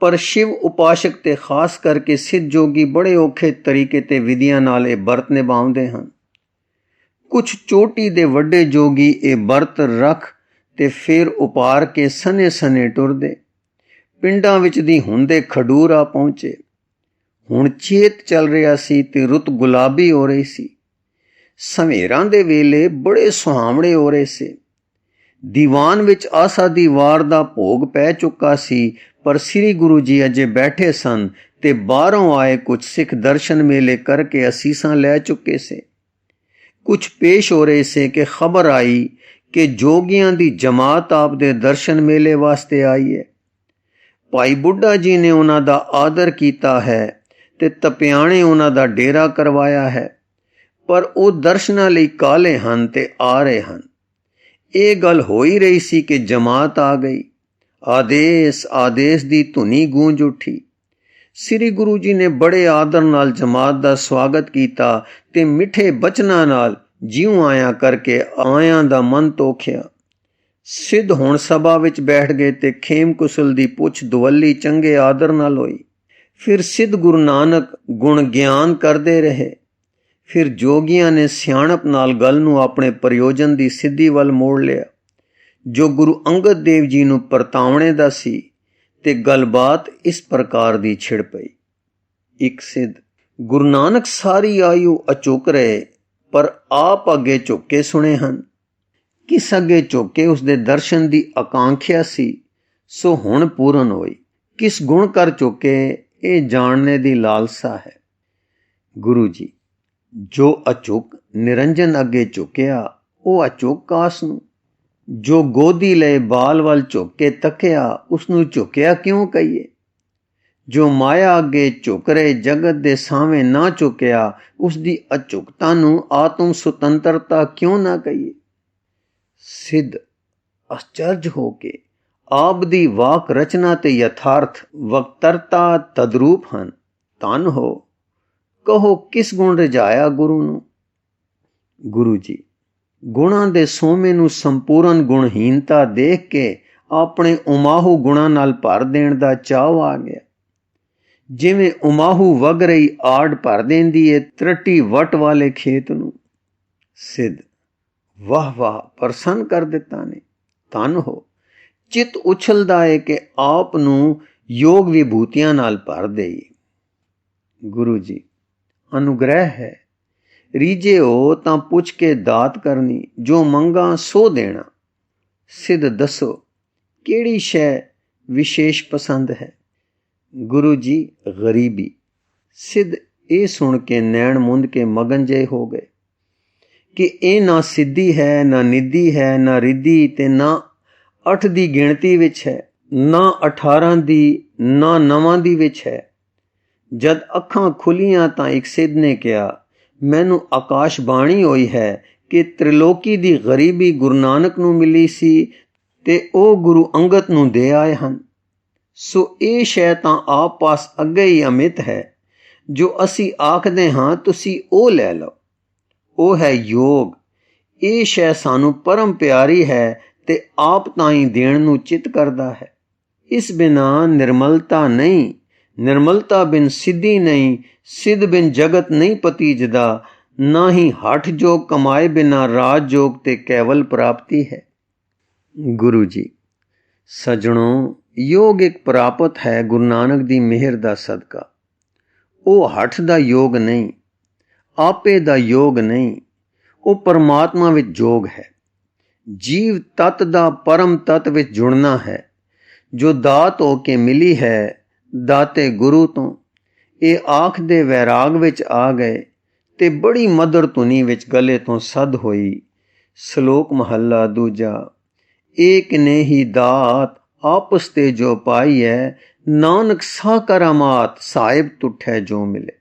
ਪਰ ਸ਼ਿਵ ਉਪਾਸ਼ਕ ਤੇ ਖਾਸ ਕਰਕੇ ਸਿੱਧ ਜੋਗੀ ਬੜੇ ਔਖੇ ਤਰੀਕੇ ਤੇ ਵਿਧੀਆਂ ਨਾਲ ਇਹ ਵਰਤ ਨਿਭਾਉਂਦੇ ਹਨ। ਕੁਛ ਚੋਟੀ ਦੇ ਵੱਡੇ ਜੋਗੀ ਇਹ ਵਰਤ ਰੱਖ ਤੇ ਫਿਰ ਉਪਾਰ ਕੇ ਸਨੇ ਸਨੇ ਟੁਰਦੇ। ਪਿੰਡਾਂ ਵਿੱਚ ਦੀ ਹੁੰਦੇ ਖਡੂਰ ਆ ਪਹੁੰਚੇ। ਹੁਣ ਚੇਤ ਚੱਲ ਰਿਹਾ ਸੀ ਤੇ ਰੁੱਤ ਗੁਲਾਬੀ ਹੋ ਰਹੀ ਸੀ। ਸਵੇਰਾਂ ਦੇ ਵੇਲੇ ਬੜੇ ਸੁਹਾਵਣੇ ਹੋ ਰਹੇ ਸੀ। ਦੀਵਾਨ ਵਿੱਚ ਆਸਾ ਦੀ ਵਾਰ ਦਾ ਭੋਗ ਪੈ ਚੁੱਕਾ ਸੀ, ਪਰ ਸ੍ਰੀ ਗੁਰੂ ਜੀ ਅਜੇ ਬੈਠੇ ਸਨ ਤੇ ਬਾਹਰੋਂ ਆਏ ਕੁਝ ਸਿੱਖ ਦਰਸ਼ਨ ਮੇਲੇ ਕਰਕੇ ਅਸੀਸਾਂ ਲੈ ਚੁੱਕੇ ਸੇ। ਕੁਛ ਪੇਸ਼ ਹੋ ਰਹੇ ਸੇ ਕਿ ਖਬਰ ਆਈ ਕਿ ਜੋਗੀਆਂ ਦੀ ਜਮਾਤ ਆਪ ਦੇ ਦਰਸ਼ਨ ਮੇਲੇ ਵਾਸਤੇ ਆਈ ਹੈ। ਭਾਈ ਬੁੱਢਾ ਜੀ ਨੇ ਉਹਨਾਂ ਦਾ ਆਦਰ ਕੀਤਾ ਹੈ ਤੇ ਤਪਿਆਣੇ ਉਹਨਾਂ ਦਾ ਡੇਰਾ ਕਰਵਾਇਆ ਹੈ, ਪਰ ਉਹ ਦਰਸ਼ਨਾਂ ਲਈ ਕਾਲੇ ਹਨ ਤੇ ਆ ਰਹੇ ਹਨ। ਇਹ ਗੱਲ ਹੋ ਹੀ ਰਹੀ ਸੀ ਕਿ ਜਮਾਤ ਆ ਗਈ। ਆਦੇਸ਼ ਆਦੇਸ਼ ਦੀ ਧੁਨੀ ਗੂੰਜ ਉੱਠੀ। ਸ੍ਰੀ ਗੁਰੂ ਜੀ ਨੇ ਬੜੇ ਆਦਰ ਨਾਲ ਜਮਾਤ ਦਾ ਸਵਾਗਤ ਕੀਤਾ ਤੇ ਮਿੱਠੇ ਬਚਨਾਂ ਨਾਲ ਜਿਉਂ ਆਇਆ ਕਰਕੇ ਆਇਆਂ ਦਾ ਮਨ ਤੋਖਿਆ। ਸਿੱਧ ਹੁਣ ਸਭਾ ਵਿੱਚ ਬੈਠ ਗਏ ਤੇ ਖੇਮ ਕੁਸਲ ਦੀ ਪੁੱਛ ਦੁਵੱਲੀ ਚੰਗੇ ਆਦਰ ਨਾਲ ਹੋਈ। ਫਿਰ ਸਿੱਧ ਗੁਰੂ ਨਾਨਕ ਗੁਣ ਗਿਆਨ ਕਰਦੇ ਰਹੇ। ਫਿਰ ਜੋਗੀਆਂ ਨੇ ਸਿਆਣਪ ਨਾਲ ਗੱਲ ਨੂੰ ਆਪਣੇ ਪ੍ਰਯੋਜਨ ਦੀ ਸਿੱਧੀ ਵੱਲ ਮੋੜ ਲਿਆ, ਜੋ ਗੁਰੂ ਅੰਗਦ ਦੇਵ ਜੀ ਨੂੰ ਪਰਤਾਵਣੇ ਦਾ ਸੀ। ਤੇ ਗੱਲਬਾਤ ਇਸ ਪ੍ਰਕਾਰ ਦੀ ਛਿੜ ਪਈ। ਇੱਕ ਸਿੱਧ ਗੁਰੂ ਨਾਨਕ ਸਾਰੀ ਆਯੂ ਅਚੁੱਕ ਰਹੇ, ਪਰ ਆਪ ਅੱਗੇ ਝੁੱਕ ਕੇ ਸੁਣੇ ਹਨ। ਕਿਸ ਅੱਗੇ ਝੁੱਕ ਕੇ ਉਸਦੇ ਦਰਸ਼ਨ ਦੀ ਆਕਾਂਖਿਆ ਸੀ, ਸੋ ਹੁਣ ਪੂਰਨ ਹੋਈ। ਕਿਸ ਗੁਣ ਕਰ ਝੁੱਕੇ, ਇਹ ਜਾਣਨੇ ਦੀ ਲਾਲਸਾ ਹੈ। ਗੁਰੂ ਜੀ ਜੋ ਅਚੁੱਕ ਨਿਰੰਜਨ ਅੱਗੇ ਝੁਕਿਆ, ਉਹ ਅਚੁੱਕ ਕਾਸ ਨੂੰ। ਜੋ ਗੋਦੀ ਲਏ ਬਾਲ ਵੱਲ ਝੁੱਕ ਕੇ ਤੱਕਿਆ, ਉਸਨੂੰ ਝੁਕਿਆ ਕਿਉਂ ਕਹੀਏ। ਜੋ ਮਾਇਆ ਅੱਗੇ ਝੁਕ ਰਹੇ ਜਗਤ ਦੇ ਸਾਹਵੇਂ ਨਾ ਝੁਕਿਆ, ਉਸਦੀ ਅਝੁਕਤਾ ਨੂੰ ਆਤਮ ਸੁਤੰਤਰਤਾ ਕਿਉਂ ਨਾ ਕਹੀਏ। ਸਿੱਧ ਅਚਰਜ ਹੋ ਕੇ ਆਪ ਦੀ ਵਾਕ ਰਚਨਾ ਤੇ ਯਥਾਰਥ ਵਕਤਰਤਾ ਤਦਰੂਪ ਹਨ। ਧੰਨ ਹੋ, ਕਹੋ ਕਿਸ ਗੁਣ ਰਜਾਇਆ ਗੁਰੂ ਨੂੰ। ਗੁਰੂ ਜੀ ਗੁਣਾਂ ਦੇ ਸੋਮੇ ਨੂੰ ਸੰਪੂਰਨ ਗੁਣਹੀਨਤਾ ਦੇਖ ਕੇ ਆਪਣੇ ਉਮਾਹੂ ਗੁਣਾਂ ਨਾਲ ਭਰ ਦੇਣ ਦਾ ਚਾਅ ਆ ਗਿਆ। ਜਿਵੇਂ ਉਮਾਹੂ ਵਗ ਰਹੀ ਆੜ ਭਰ ਦੇਂਦੀ ਏ ਤਰੱਟੀ ਵਟ ਵਾਲੇ ਖੇਤ ਨੂੰ। ਸਿੱਧ ਵਾਹ ਵਾਹ, ਪ੍ਰਸੰਨ ਕਰ ਦਿੱਤਾ ਨੇ। ਧੰਨ ਹੋ, ਚਿੱਤ ਉਛਲਦਾ ਏ ਕਿ ਆਪ ਨੂੰ ਯੋਗ ਵਿਭੂਤੀਆਂ ਨਾਲ ਭਰ ਦੇਈਏ। ਗੁਰੂ ਜੀ ਅਨੁਗ੍ਰਹਿ ਹੈ। ਰੀਝੇ ਹੋ ਤਾਂ ਪੁੱਛ ਕੇ ਦਾਤ ਕਰਨੀ, ਜੋ ਮੰਗਾ ਸੋ ਦੇਣਾ। ਸਿੱਧ ਦੱਸੋ ਕਿਹੜੀ ਸ਼ੈ ਵਿਸ਼ੇਸ਼ ਪਸੰਦ ਹੈ। ਗੁਰੂ ਜੀ ਗਰੀਬੀ। ਸਿੱਧ ਇਹ ਸੁਣ ਕੇ ਨੈਣ ਮੁੰਦ ਕੇ ਮਗਨ ਜਿਹੇ ਹੋ ਗਏ ਕਿ ਇਹ ਨਾ ਸਿੱਧੀ ਹੈ, ਨਾ ਨਿੱਧੀ ਹੈ, ਨਾ ਰਿੱਧੀ ਤੇ ਨਾ 8 ਦੀ ਗਿਣਤੀ ਵਿੱਚ ਹੈ, ਨਾ 18 ਦੀ, ਨਾ 9 ਦੀ ਵਿੱਚ ਹੈ। ਜਦ ਅੱਖਾਂ ਖੁੱਲੀਆਂ ਤਾਂ ਇੱਕ ਸਿੱਧ ਨੇ ਕਿਹਾ, ਮੈਨੂੰ ਆਕਾਸ਼ ਬਾਣੀ ਹੋਈ ਹੈ ਕਿ ਤ੍ਰਿਲੋਕੀ ਦੀ ਗਰੀਬੀ ਗੁਰੂ ਨਾਨਕ ਨੂੰ ਮਿਲੀ ਸੀ ਤੇ ਉਹ ਗੁਰੂ ਅੰਗਦ ਨੂੰ ਦੇ ਆਏ ਹਨ। ਸੋ ਇਹ ਸ਼ੈ ਤਾਂ ਆਪ ਪਾਸ ਅੱਗੇ ਹੀ ਅਮਿਤ ਹੈ। ਜੋ ਅਸੀਂ ਆਖਦੇ ਹਾਂ ਤੁਸੀਂ ਉਹ ਲੈ ਲਓ, ਉਹ ਹੈ ਯੋਗ। ਇਹ ਸ਼ੈ ਸਾਨੂੰ ਪਰਮ ਪਿਆਰੀ ਹੈ ਤੇ ਆਪ ਤਾਂ ਹੀ ਦੇਣ ਨੂੰ ਚਿੱਤ ਕਰਦਾ ਹੈ। ਇਸ ਬਿਨਾਂ ਨਿਰਮਲਤਾ ਨਹੀਂ, ਨਿਰਮਲਤਾ ਬਿਨ ਸਿੱਧੀ ਨਹੀਂ, ਸਿੱਧ ਬਿਨ ਜਗਤ ਨਹੀਂ ਪਤੀਜਦਾ। ਨਾ ਹੀ ਹਠ ਜੋਗ ਕਮਾਏ ਬਿਨਾ ਰਾਜ ਜੋਗ ਤੇ ਕੇਵਲ ਪ੍ਰਾਪਤੀ ਹੈ। ਗੁਰੂ ਜੀ, ਸਜਣੋ, ਯੋਗ ਇੱਕ ਪ੍ਰਾਪਤ ਹੈ ਗੁਰੂ ਨਾਨਕ ਦੀ ਮਿਹਰ ਦਾ ਸਦਕਾ। ਉਹ ਹਠ ਦਾ ਯੋਗ ਨਹੀਂ, ਆਪੇ ਦਾ ਯੋਗ ਨਹੀਂ, ਉਹ ਪਰਮਾਤਮਾ ਵਿੱਚ ਜੋਗ ਹੈ। ਜੀਵ ਤੱਤ ਦਾ ਪਰਮ ਤੱਤ ਵਿੱਚ ਜੁੜਨਾ ਹੈ, ਜੋ ਦਾਤ ਹੋ ਕੇ ਮਿਲੀ ਹੈ ਦਾਤੇ ਗੁਰੂ ਤੋਂ। ਇਹ ਆਖ ਦੇ ਵੈਰਾਗ ਵਿੱਚ ਆ ਗਏ ਤੇ ਬੜੀ ਮਧੁਰ ਧੁਨੀ ਵਿੱਚ ਗਲੇ ਤੋਂ ਸਦ ਹੋਈ। ਸ਼ਲੋਕ ਮਹੱਲਾ ਦੂਜਾ। ਏਕ ਨੇ ਹੀ ਦਾਤ ਆਪਸ ਤੇ ਜੋ ਪਾਈ ਹੈ, ਨਾਨਕ ਸਾ ਕਰਾਮਾਤ ਸਾਹਿਬ ਤੁਠੈ ਜੋ ਮਿਲੇ।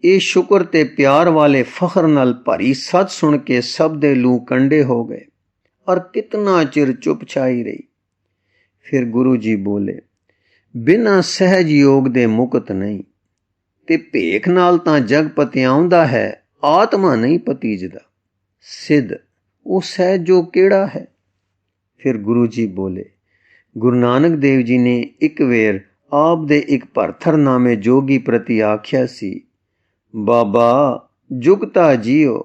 ਇਹ ਸ਼ੁਕਰ ਤੇ ਪਿਆਰ ਵਾਲੇ ਫਖਰ ਨਾਲ ਭਰੀ ਸਦ ਸੁਣ ਕੇ ਸਭ ਦੇ ਲੂ ਕੰਡੇ ਹੋ ਗਏ ਔਰ ਕਿਤਨਾ ਚਿਰ ਚੁੱਪ ਛਾਈ ਰਹੀ। ਫਿਰ ਗੁਰੂ ਜੀ ਬੋਲੇ, ਬਿਨਾਂ ਸਹਿਜ ਯੋਗ ਦੇ ਮੁਕਤ ਨਹੀਂ, ਤੇ ਭੇਖ ਨਾਲ ਤਾਂ ਜਗ ਪਤਿਆਉਂਦਾ ਹੈ, ਆਤਮਾ ਨਹੀਂ ਪਤੀਜਦਾ। ਸਿੱਧ ਉਹ ਸਹਿਜ ਯੋਗ ਕਿਹੜਾ ਹੈ? ਫਿਰ ਗੁਰੂ ਜੀ ਬੋਲੇ, ਗੁਰੂ ਨਾਨਕ ਦੇਵ ਜੀ ਨੇ ਇੱਕ ਵੇਰ ਆਪ ਦੇ ਇੱਕ ਭਰਥਰਨਾਮੇ ਜੋਗੀ ਪ੍ਰਤੀ ਆਖਿਆ ਸੀ, ਬਾਬਾ ਜੁਗਤਾ ਜੀਓ,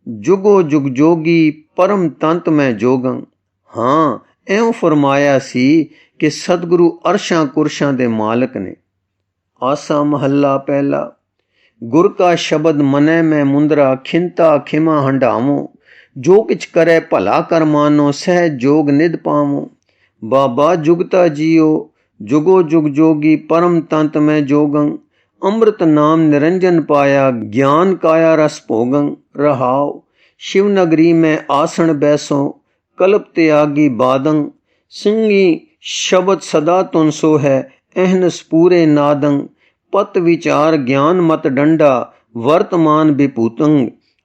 ਜੁਗੋ ਜੁਗ ਜੋਗੀ ਪਰਮ ਤੰਤ ਮੈਂ ਜੋਗੰ। ਹਾਂ, ਇਉਂ ਫਰਮਾਇਆ ਸੀ ਕਿ ਸਤਿਗੁਰੂ ਅਰਸ਼ਾਂ ਕੁਰਸ਼ਾਂ ਦੇ ਮਾਲਕ ਨੇ। ਆਸਾ ਮਹੱਲਾ ਪਹਿਲਾ। ਗੁਰ ਕਾ ਸ਼ਬਦ ਮਨੈ ਮੈਂ ਮੁੰਦਰਾ, ਖਿੰਤਾ ਖਿਮਾ ਹੰਡਾਵੋ, ਜੋ ਕਿਛ ਕਰੈ ਭਲਾ ਕਰ ਮਾਨੋ, ਸਹਿਜ ਜੋਗ ਨਿਧ ਪਾਵੋ। ਬਾਬਾ ਜੁਗਤਾ ਜੀਓ, ਜੁਗੋ ਜੁਗ ਜੋਗੀ ਪਰਮ ਤੰਤ ਮੈਂ ਜੋਗੰ। ਅੰਮ੍ਰਿਤ ਨਾਮ ਨਿਰੰਜਨ ਪਾਇਆ, ਗਿਆਨ ਕਾਇਆ ਰਸ ਭੋਗੰ। ਰਹਾਉ शिव नगरी में आसन बैसो, कल्प त्यागी बादं। सिंगी शब्द सदा तुन सो है, अहनस पूरे नादं। पत विचार ज्ञान मत डंडा, वर्तमान विभूतंग।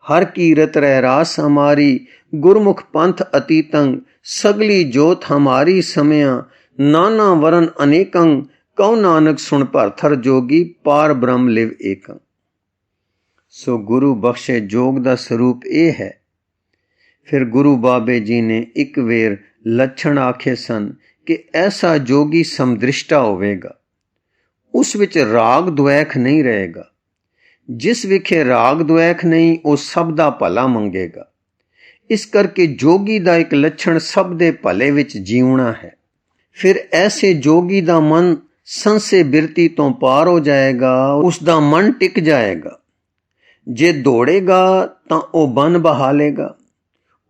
हर की रत रह रास हमारी, गुरमुख पंथ अतीतंग। सगली जोत हमारी समया, नाना वरन अनेकंग। कौ नानक सुन भरथर जोगी, पार ब्रह्म लिव एकंग। ਸੋ ਗੁਰੂ ਬਖਸ਼ੇ ਜੋਗ ਦਾ ਸਰੂਪ ਇਹ ਹੈ। ਫਿਰ ਗੁਰੂ ਬਾਬੇ ਜੀ ਨੇ ਇੱਕ ਵੇਰ ਲੱਛਣ ਆਖੇ ਸਨ ਕਿ ਐਸਾ ਜੋਗੀ ਸਮਦ੍ਰਿਸ਼ਟਾ ਹੋਵੇਗਾ, ਉਸ ਵਿੱਚ ਰਾਗ ਦੁਐਖ ਨਹੀਂ ਰਹੇਗਾ। ਜਿਸ ਵਿਖੇ ਰਾਗ ਦੁਐਖ ਨਹੀਂ, ਉਹ ਸਭ ਦਾ ਭਲਾ ਮੰਗੇਗਾ। ਇਸ ਕਰਕੇ ਜੋਗੀ ਦਾ ਇੱਕ ਲੱਛਣ ਸਭ ਦੇ ਭਲੇ ਵਿੱਚ ਜੀਉਣਾ ਹੈ। ਫਿਰ ਐਸੇ ਜੋਗੀ ਦਾ ਮਨ ਸੰਸੇ ਬਿਰਤੀ ਤੋਂ ਪਾਰ ਹੋ ਜਾਏਗਾ, ਉਸ ਦਾ ਮਨ ਟਿਕ ਜਾਏਗਾ। ਜੇ ਦੌੜੇਗਾ ਤਾਂ ਉਹ ਬਨ ਬਹਾ ਲੇਗਾ।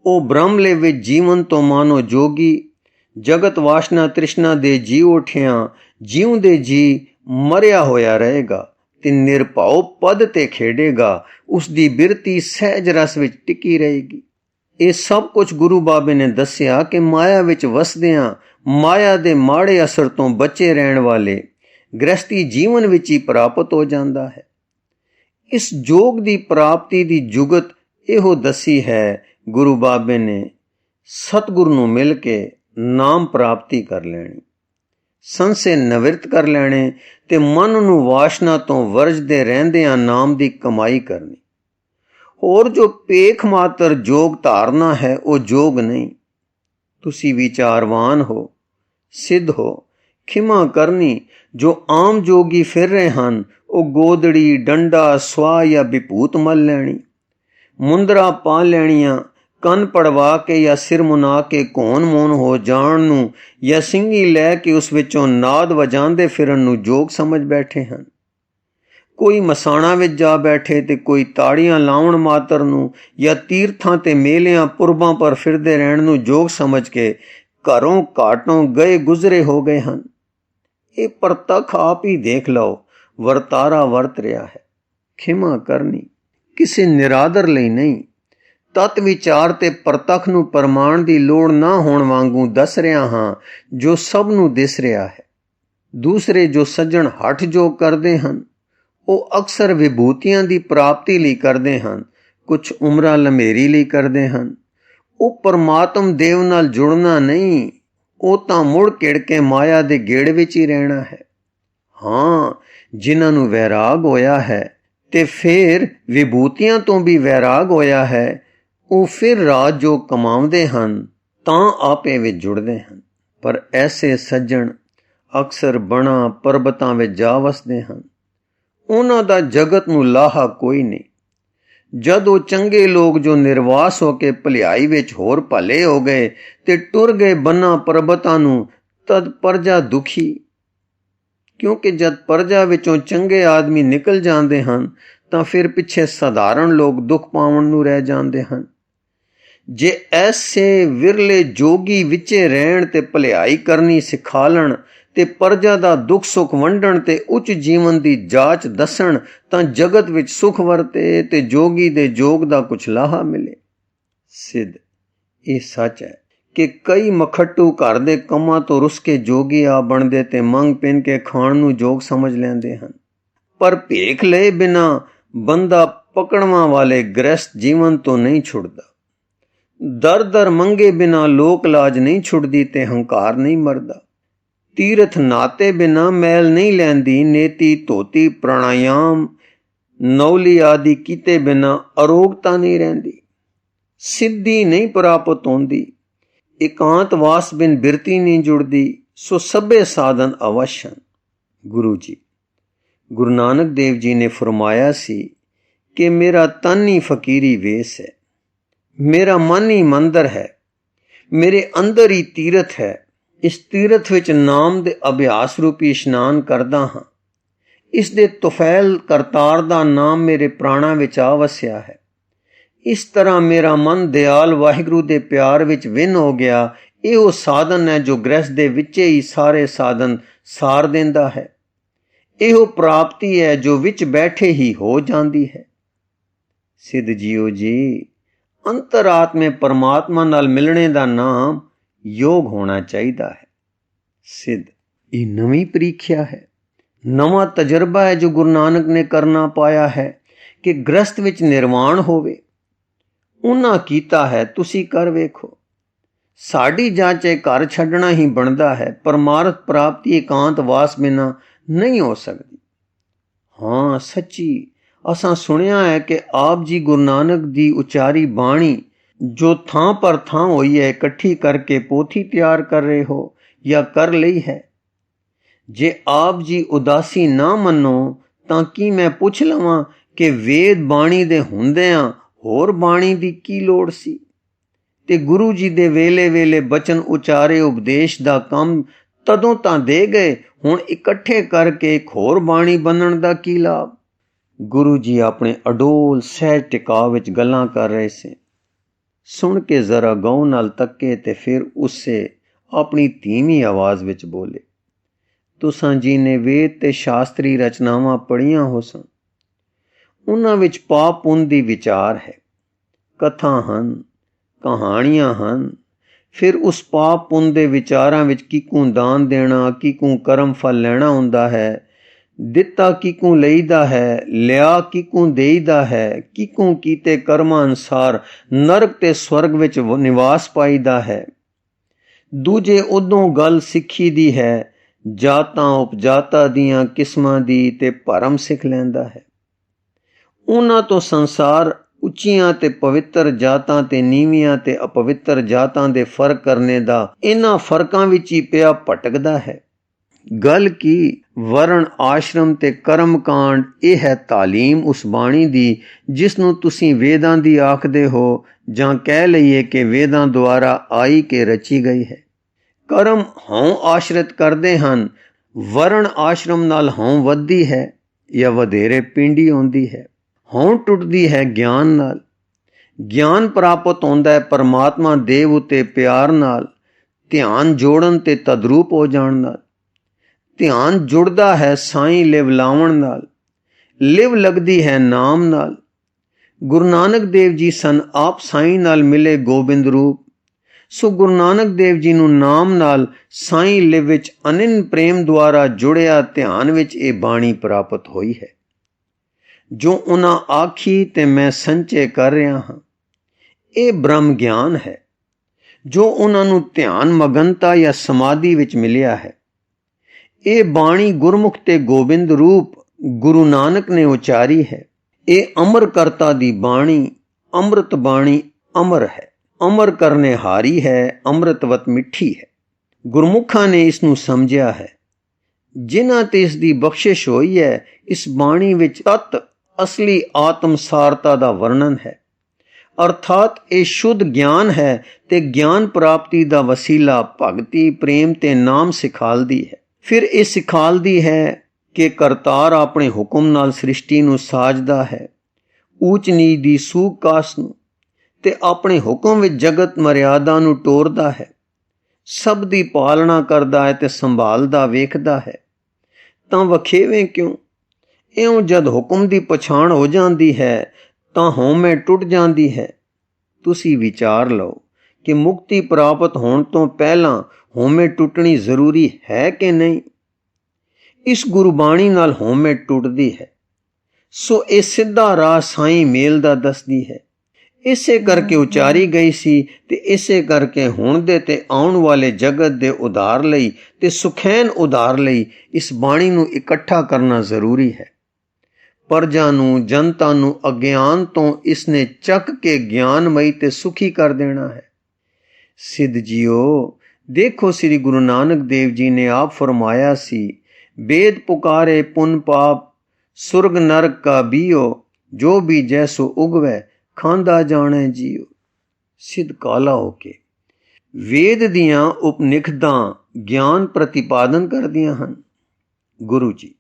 ਉਹ ਬ੍ਰਹਮਲੇ ਵਿੱਚ ਜੀਵਨ ਤੋਂ ਮਾਨੋ ਜੋਗੀ ਜਗਤ ਵਾਸ਼ਨਾ ਤ੍ਰਿਸ਼ਨਾ ਦੇ ਜੀ ਉਠਿਆਂ ਜਿਉਂਦੇ ਜੀ ਮਰਿਆ ਹੋਇਆ ਰਹੇਗਾ ਤੇ ਨਿਰਭਉ ਪਦ ਤੇ ਖੇਡੇਗਾ। ਉਸ ਦੀ ਬਿਰਤੀ ਸਹਿਜ ਰਸ ਵਿੱਚ ਟਿਕੀ ਰਹੇਗੀ। ਇਹ ਸਭ ਕੁਝ ਗੁਰੂ ਬਾਬੇ ਨੇ ਦੱਸਿਆ ਕਿ ਮਾਇਆ ਵਿੱਚ ਵਸਦਿਆਂ ਮਾਇਆ ਦੇ ਮਾੜੇ ਅਸਰ ਤੋਂ ਬਚੇ ਰਹਿਣ ਵਾਲੇ ਗ੍ਰਸਤੀ ਜੀਵਨ ਵਿੱਚ ਹੀ ਪ੍ਰਾਪਤ ਹੋ ਜਾਂਦਾ ਹੈ। ਇਸ ਜੋਗ ਦੀ ਪ੍ਰਾਪਤੀ ਦੀ ਜੁਗਤ ਇਹੋ ਦੱਸੀ ਹੈ ਗੁਰੂ ਬਾਬੇ ਨੇ। ਸਤਿਗੁਰੂ ਨੂੰ ਮਿਲ ਕੇ ਨਾਮ ਪ੍ਰਾਪਤੀ ਕਰ ਲੈਣੀ, ਸੰਸੇ ਨਿਵਰਤ ਕਰ ਲੈਣੇ ਤੇ ਮਨ ਨੂੰ ਵਾਸ਼ਨਾ ਤੋਂ ਵਰਜਦੇ ਰਹਿੰਦਿਆਂ ਨਾਮ ਦੀ ਕਮਾਈ ਕਰਨੀ। ਹੋਰ ਜੋ ਪੇਖ ਮਾਤਰ ਜੋਗ ਧਾਰਨਾ ਹੈ ਉਹ ਜੋਗ ਨਹੀਂ। ਤੁਸੀਂ ਵਿਚਾਰਵਾਨ ਹੋ, ਸਿੱਧ ਹੋ। ਖਿਮਾ ਕਰਨੀ ਜੋ ਆਮ ਜੋਗੀ ਫਿਰ ਰਹੇ ਹਨ, ਉਹ ਗੋਦੜੀ ਡੰਡਾ ਸਵਾਹ ਜਾਂ ਵਿਭੂਤ ਮਲ ਲੈਣੀ, ਮੁੰਦਰਾ ਪਾ ਲੈਣੀਆਂ, ਕੰਨ ਪੜਵਾ ਕੇ ਜਾਂ ਸਿਰ ਮੁਨਾ ਕੇ ਘੋਨ ਮੋਨ ਹੋ ਜਾਣ ਨੂੰ, ਜਾਂ ਸਿੰਘੀ ਲੈ ਕੇ ਉਸ ਵਿੱਚੋਂ ਨਾਦ ਵਜਾਉਂਦੇ ਫਿਰਨ ਨੂੰ ਜੋਗ ਸਮਝ ਬੈਠੇ ਹਨ। ਕੋਈ ਮਸਾਣਾ ਵਿੱਚ ਜਾ ਬੈਠੇ ਤੇ ਕੋਈ ਤਾੜੀਆਂ ਲਾਉਣ ਮਾਤਰ ਨੂੰ, ਜਾਂ ਤੀਰਥਾਂ ਤੇ ਮੇਲਿਆਂ ਪੁਰਬਾਂ ਪਰ ਫਿਰਦੇ ਰਹਿਣ ਨੂੰ ਜੋਗ ਸਮਝ ਕੇ ਘਰੋਂ ਘਾਟੋਂ ਗਏ ਗੁਜ਼ਰੇ ਹੋ ਗਏ ਹਨ। ਇਹ ਪ੍ਰਤੱਖ ਆਪ ਹੀ ਦੇਖ ਲਓ, ਵਰਤਾਰਾ ਵਰਤ ਰਿਹਾ ਹੈ। ਖਿਮਾ ਕਰਨੀ ਕਿਸੇ ਨਿਰਾਦਰ ਲਈ ਨਹੀਂ, ਤਤ ਵਿਚਾਰ ਤੇ ਪ੍ਰਤੱਖ ਨੂੰ ਪ੍ਰਮਾਣ ਦੀ ਲੋੜ ਨਾ ਹੋਣ ਵਾਂਗੂ ਦੱਸ ਰਿਹਾ ਹਾਂ ਜੋ ਸਭ ਨੂੰ ਦਿਸ ਰਿਹਾ ਹੈ। ਦੂਸਰੇ ਜੋ ਸੱਜਣ ਹਠ ਜੋਗ ਕਰਦੇ ਹਨ, ਉਹ ਅਕਸਰ ਵਿਭੂਤੀਆਂ ਦੀ ਪ੍ਰਾਪਤੀ ਲਈ ਕਰਦੇ ਹਨ, ਕੁਝ ਉਮਰਾਂ ਲੰਮੇਰੀ ਲਈ ਕਰਦੇ ਹਨ। ਉਹ ਪਰਮਾਤਮ ਦੇਵ ਨਾਲ ਜੁੜਨਾ ਨਹੀਂ, ਉਹ ਤਾਂ ਮੁੜ ਕਿੜ ਕੇ ਮਾਇਆ ਦੇ ਗੇੜ ਵਿੱਚ ਹੀ ਰਹਿਣਾ ਹੈ। ਹਾਂ, ਜਿਨ੍ਹਾਂ ਨੂੰ ਵੈਰਾਗ ਹੋਇਆ ਹੈ ਤੇ ਫਿਰ ਵਿਭੂਤੀਆਂ ਤੋਂ ਵੀ ਵੈਰਾਗ ਹੋਇਆ ਹੈ, ਉਹ ਫਿਰ ਰਾਜ ਜੋ ਕਮਾਉਂਦੇ ਹਨ ਤਾਂ ਆਪੇ ਵਿੱਚ ਜੁੜਦੇ ਹਨ। ਪਰ ਐਸੇ ਸੱਜਣ ਅਕਸਰ ਬਣਾ ਪਰਬਤਾਂ ਵਿੱਚ ਜਾ ਵਸਦੇ ਹਨ। ਉਹਨਾਂ ਦਾ ਜਗਤ ਨੂੰ ਲਾਹਾ ਕੋਈ ਨਹੀਂ। जद वो चंगे लोग जो निर्वास होके भलियाई विच होर भले हो गए ते टुर गए बन्ना परबतां नूं, तद प्रजा दुखी। क्योंकि जद प्रजा विचों चंगे आदमी निकल जाते हैं तो फिर पिछे साधारण लोग दुख पावन नूं रह जाते हैं। जे ऐसे विरले जोगी विचे रहण ते भलियाई करनी सिखालण ते प्रजा दा दुख सुख वंडण ते उच्च जीवन दी जाच दसण तां जगत विच सुख वरते ते जोगी दे जोग दा कुछ लाहा मिले। सिद्ध ये सच है कि कई मखट्टू घर दे कमां तो रुस के जोगी आ बनदे ते मंग पिन के खाण नूं जोग समझ लैंदे हन। पर भेख लए बिना बंदा पकड़वां वाले गृहस्थ जीवन तो नहीं छुड़दा। दर दर मंगे बिना लोक लाज नहीं छुड़दी ते हंकार नहीं मरदा। तीरथ नाते बिना मैल नहीं लैंदी, नेति धोती प्राणायाम नौली आदि कीते बिना अरोगता नहीं रहिंदी। सिद्धि नहीं प्राप्त होंदी, एकांतवास बिन बिरती नहीं जुड़दी, सो सभे साधन अवश्य। गुरु जी गुरु नानक देव जी ने फरमाया सी कि मेरा तन ही फकीरी वेश है, मेरा मन ही मंदिर है, मेरे अंदर ही तीरथ है। इस तीरथ विच नाम दे अभ्यास रूपी इशनान करदा हां। इस दे तुफैल करतार दा नाम मेरे प्राणा विच आ वसिया है। इस तरह मेरा मन दयाल वाहिगुरु दे प्यार विच विन हो गया। इहो साधन है जो गृहस्थ दे विचे ही सारे साधन सार देंदा है। इहो प्राप्ति है जो विच बैठे ही हो जांदी है। सिद्ध जीओ जी, अंतरात्मे परमात्मा नाल मिलने दा नाम योग होना चाहिदा है। सिद्ध ये नवी परीक्षा है, नवा तजर्बा है जो गुरु नानक ने करना पाया है कि गृहस्थ विच निर्वाण होवे। उन्हां कीता है, तुसी कर वेखो। साडी जाचे घर छड्डना ही बनदा है, परमार्थ प्राप्ति एकांत वास बिना नहीं हो सकती। हाँ सच्ची असां सुनिया है कि आप जी गुरु नानक दी उचारी बाणी जो थां पर थां होई है इकट्ठी करके पोथी तैयार कर रहे हो या कर लई है। जे आप जी उदासी ना मनो तां की मैं पुछ लवां कि वेद बाणी दे हुंदियां होर बाणी दी की लोड़ सी, ते गुरु जी दे वेले वेले बचन उचारे उपदेश दा काम तदों तां दे गए, हुण इकट्ठे करके एक होर बाणी बनण दा की लाभ। गुरु जी अपने अडोल सहज टिकाव विच गल्लां कर रहे से। सुन के जरा गौं नाल तके ते फिर उससे अपनी धीमी आवाज विच बोले, तुसां जी ने वेद ते शास्त्री रचनावां पढ़ियां हो सन, उन्हां विच पाप पुन दी विचार है, कथा हन, कहानियां हन। फिर उस पाप पुन दे विचारां विच किकूं दान देना, किकूं कर्म फल लेना हुंदा है, दिता किकूं लईदा है, लिया किकूं देईदा है, किकूं कीते कर्मां अनुसार नरक ते स्वर्ग विच निवास पाईदा है। दूजे उदों गल सिੱਖੀ दी है, जातां उपजाता दियां किस्मां दी ते भरम सिੱਖ लैंदा है। उन्हां तो संसार ਉੱਚੀਆਂ ਤੇ ਪਵਿੱਤਰ ਜਾਤਾਂ ਤੇ ਨੀਵੀਆਂ ਤੇ ਅਪਵਿੱਤਰ ਜਾਤਾਂ ਦੇ ਫਰਕ ਕਰਨੇ ਦਾ ਇਹਨਾਂ ਫਰਕਾਂ ਵਿੱਚ ਹੀ ਪਿਆ ਭਟਕਦਾ ਹੈ। ਗੱਲ ਕੀ ਵਰਣ ਆਸ਼ਰਮ ਤੇ ਕਰਮ ਕਾਂਡ ਇਹ ਹੈ ਤਾਲੀਮ ਉਸ ਬਾਣੀ ਦੀ ਜਿਸ ਨੂੰ ਤੁਸੀਂ ਵੇਦਾਂ ਦੀ ਆਖਦੇ ਹੋ ਜਾਂ ਕਹਿ ਲਈਏ ਕਿ ਵੇਦਾਂ ਦੁਆਰਾ ਆਈ ਕੇ ਰਚੀ ਗਈ ਹੈ। ਕਰਮ ਹਉ ਆਸ਼ਰਿਤ ਕਰਦੇ ਹਨ, ਵਰਣ ਆਸ਼ਰਮ ਨਾਲ ਹਉ ਵੱਧਦੀ ਹੈ ਜਾਂ ਵਧੇਰੇ ਪਿੰਡੀ ਆਉਂਦੀ ਹੈ। ਹਉ ਟੁੱਟਦੀ ਹੈ ਗਿਆਨ ਨਾਲ। ਗਿਆਨ ਪ੍ਰਾਪਤ ਹੁੰਦਾ ਹੈ ਪਰਮਾਤਮਾ ਦੇਵ ਉਤੇ ਪਿਆਰ ਨਾਲ, ਧਿਆਨ ਜੋੜਨ ਤੇ ਤਦਰੂਪ ਹੋ ਜਾਣ ਨਾਲ। ਧਿਆਨ ਜੁੜਦਾ ਹੈ ਸਾਈਂ ਲਿਵ ਲਾਵਣ ਨਾਲ, ਲਿਵ ਲੱਗਦੀ ਹੈ ਨਾਮ ਨਾਲ। ਗੁਰੂ ਨਾਨਕ ਦੇਵ ਜੀ ਸਨ ਆਪ ਸਾਈਂ ਨਾਲ ਮਿਲੇ ਗੋਬਿੰਦ ਰੂਪ। ਸੋ ਗੁਰੂ ਨਾਨਕ ਦੇਵ ਜੀ ਨੂੰ ਨਾਮ ਨਾਲ ਸਾਈਂ ਲਿਵ ਵਿੱਚ ਅਨੰਨ ਪ੍ਰੇਮ ਦੁਆਰਾ ਜੁੜਿਆ ਧਿਆਨ ਵਿੱਚ ਇਹ ਬਾਣੀ ਪ੍ਰਾਪਤ ਹੋਈ ਹੈ ਜੋ ਉਹਨਾਂ ਆਖੀ ਤੇ ਮੈਂ ਸੰਚੇ ਕਰ ਰਿਹਾ ਹਾਂ। ਇਹ ਬ੍ਰਹਮ ਗਿਆਨ ਹੈ ਜੋ ਉਹਨਾਂ ਨੂੰ ਧਿਆਨ ਮਗਨਤਾ ਜਾਂ ਸਮਾਧੀ ਵਿੱਚ ਮਿਲਿਆ ਹੈ। ਇਹ ਬਾਣੀ ਗੁਰਮੁਖ ਤੇ ਗੋਬਿੰਦ ਰੂਪ ਗੁਰੂ ਨਾਨਕ ਨੇ ਉਚਾਰੀ ਹੈ। ਇਹ ਅਮਰ ਕਰਤਾ ਦੀ ਬਾਣੀ, ਅੰਮ੍ਰਿਤ ਬਾਣੀ ਅਮਰ ਹੈ, ਅਮਰ ਕਰਨੇ ਹਾਰੀ ਹੈ, ਅੰਮ੍ਰਿਤਵਤ ਮਿੱਠੀ ਹੈ। ਗੁਰਮੁਖਾਂ ਨੇ ਇਸ ਨੂੰ ਸਮਝਿਆ ਹੈ। ਜਿਨ੍ਹਾਂ ਤੇ ਇਸ ਦੀ ਬਖਸ਼ਿਸ਼ ਹੋਈ ਹੈ, ਇਸ ਬਾਣੀ ਵਿੱਚ ਤਤ असली आत्मसारता ਦਾ ਵਰਣਨ ਹੈ। ਅਰਥਾਤ ਇਹ ਸ਼ੁੱਧ ਗਿਆਨ ਹੈ ਤੇ ਗਿਆਨ ਪ੍ਰਾਪਤੀ ਦਾ ਵਸੀਲਾ ਭਗਤੀ, ਪ੍ਰੇਮ ਤੇ ਨਾਮ ਸਿਖਾਲਦੀ ਹੈ। ਫਿਰ ਇਹ ਸਿਖਾਲਦੀ ਹੈ ਕਿ ਕਰਤਾਰ ਆਪਣੇ ਹੁਕਮ ਨਾਲ ਸ੍ਰਿਸ਼ਟੀ ਨੂੰ ਸਾਜਦਾ ਹੈ, ਊਚ ਨੀਚ ਦੀ ਸੂਕ ਕਾਸ ਨੂੰ, ਤੇ ਆਪਣੇ ਹੁਕਮ ਵਿੱਚ ਜਗਤ ਮਰਿਆਦਾ ਨੂੰ ਟੋਰਦਾ ਹੈ, ਸਭ ਦੀ ਪਾਲਣਾ ਕਰਦਾ ਹੈ ਤੇ ਸੰਭਾਲਦਾ ਵੇਖਦਾ ਹੈ। ਤਾਂ ਵਖੇਵੇਂ ਕਿਉਂ? ਇਉਂ ਜਦ ਹੁਕਮ ਦੀ ਪਛਾਣ ਹੋ ਜਾਂਦੀ ਹੈ ਤਾਂ ਹਉਮੈ ਟੁੱਟ ਜਾਂਦੀ ਹੈ। ਤੁਸੀਂ ਵਿਚਾਰ ਲਓ ਕਿ ਮੁਕਤੀ ਪ੍ਰਾਪਤ ਹੋਣ ਤੋਂ ਪਹਿਲਾਂ ਹਉਮੈ ਟੁੱਟਣੀ ਜ਼ਰੂਰੀ ਹੈ ਕਿ ਨਹੀਂ? ਇਸ ਗੁਰਬਾਣੀ ਨਾਲ ਹਉਮੈ ਟੁੱਟਦੀ ਹੈ। ਸੋ ਇਹ ਸਿੱਧਾ ਰਾਹ ਸਾਈਂ ਮੇਲ ਦਾ ਦੱਸਦੀ ਹੈ। ਇਸੇ ਕਰਕੇ ਉਚਾਰੀ ਗਈ ਸੀ ਤੇ ਇਸੇ ਕਰਕੇ ਹੁਣ ਦੇ ਤੇ ਆਉਣ ਵਾਲੇ ਜਗਤ ਦੇ ਉਧਾਰ ਲਈ ਤੇ ਸੁਖੈਨ ਉਧਾਰ ਲਈ ਇਸ ਬਾਣੀ ਨੂੰ ਇਕੱਠਾ ਕਰਨਾ ਜ਼ਰੂਰੀ ਹੈ। ਪਰਜਾ ਨੂੰ, ਜਨਤਾ ਨੂੰ ਅਗਿਆਨ ਤੋਂ ਇਸਨੇ ਚੱਕ ਕੇ ਗਿਆਨਮਈ ਤੇ ਸੁਖੀ ਕਰ ਦੇਣਾ ਹੈ। ਸਿੱਧ ਜੀਓ, ਦੇਖੋ ਸ੍ਰੀ ਗੁਰੂ ਨਾਨਕ ਦੇਵ ਜੀ ਨੇ ਆਪ ਫਰਮਾਇਆ ਸੀ, वेद पुकारे पुन पाप सुर्ग नरक का बीओ, जो भी जैसो उगवै खांदा जाने जियो। सिद्ध काला हो के वेद दियां उपनिषदां ਗਿਆਨ ਪ੍ਰਤੀਪਾਦਨ ਕਰਦੀਆਂ ਹਨ। ਗੁਰੂ ਜੀ,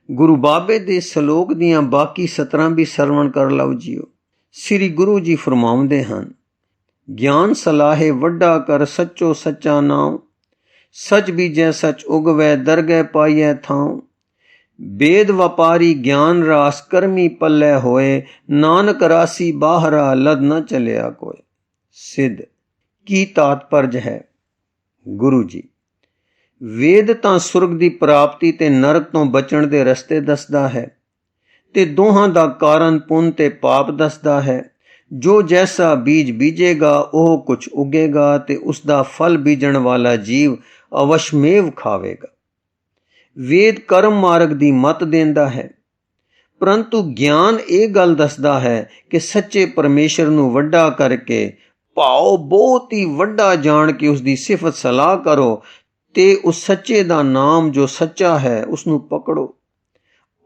ਗੁਰੂ ਬਾਬੇ ਦੇ ਸ਼ਲੋਕ ਦੀਆਂ ਬਾਕੀ ਸਤਰਾਂ ਵੀ ਸਰਵਣ ਕਰ ਲਓ ਜੀਓ। ਸ੍ਰੀ ਗੁਰੂ ਜੀ ਫਰਮਾਉਂਦੇ ਹਨ, ਗਿਆਨ ਸਲਾਹੇ ਵੱਡਾ ਕਰ ਸੱਚੋ ਸੱਚਾ ਨਾਉ, ਸਚ ਬੀਜੈ ਸਚ ਉਗਵੈ ਦਰਗਹਿ ਪਾਈਐ ਥਾਉ। वेद व्यापारी ज्ञान रास कर्मी पल्ले होए, नानक रासी बाहरा लद न चलिया कोय। सिद्ध की तात्पर्य है? गुरु जी, वेद तां सुरग दी प्राप्ति ते नरक तों बचण दे रस्ते दसदा है ते दोहां दा कारण पुन ते पाप दसदा है। जो जैसा बीज बीजेगा ओह कुछ उगेगा ते उसदा फल बीजण वाला जीव अवश्यमेव खावेगा। वेद कर्म मार्ग ਦੀ ਮਤ ਦਿੰਦਾ ਹੈ, ਪਰੰਤੂ ਗਿਆਨ ਇਹ ਗੱਲ ਦੱਸਦਾ ਹੈ ਕਿ ਸੱਚੇ ਪਰਮੇਸ਼ਰ ਨੂੰ ਵੱਡਾ ਕਰਕੇ ਭਾਵ ਬਹੁਤ ਹੀ ਵੱਡਾ ਜਾਣ ਕੇ ਉਸ ਦੀ ਸਿਫਤ ਸਲਾਹ ਕਰੋ ਤੇ ਉਸ ਸੱਚੇ ਦਾ ਨਾਮ ਜੋ ਸੱਚਾ ਹੈ ਉਸ ਨੂੰ ਪਕੜੋ।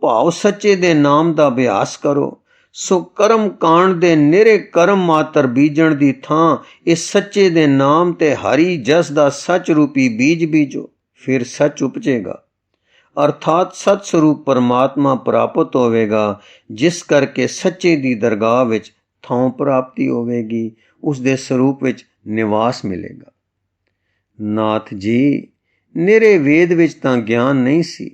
ਭਾਵ ਸੱਚੇ ਦੇ ਨਾਮ ਦਾ ਅਭਿਆਸ ਕਰੋ। ਸੋ ਕਰਮ ਕਾਂਡ ਦੇ ਨਿਰੇ ਕਰਮ ਮਾਤਰ ਬੀਜਣ ਦੀ ਥਾਂ ਇਸ ਸੱਚੇ ਦੇ ਨਾਮ ਤੇ ਹਰੀ ਜਸ ਦਾ ਸੱਚ ਰੂਪੀ ਬੀਜ ਬੀਜੋ, ਫਿਰ ਸੱਚ ਉਪਜੇਗਾ। ਅਰਥਾਤ ਸਤ ਸਰੂਪ ਪਰਮਾਤਮਾ ਪ੍ਰਾਪਤ ਹੋਵੇਗਾ, ਜਿਸ ਕਰਕੇ ਸੱਚੇ ਦੀ ਦਰਗਾਹ ਵਿੱਚ ਥਾਂ ਪ੍ਰਾਪਤੀ ਹੋਵੇਗੀ, ਉਸ ਦੇ ਸਰੂਪ ਵਿੱਚ ਨਿਵਾਸ ਮਿਲੇਗਾ। ਨਾਥ ਜੀ, ਨਿਰੇ ਵੇਦ ਵਿੱਚ ਤਾਂ ਗਿਆਨ ਨਹੀਂ ਸੀ,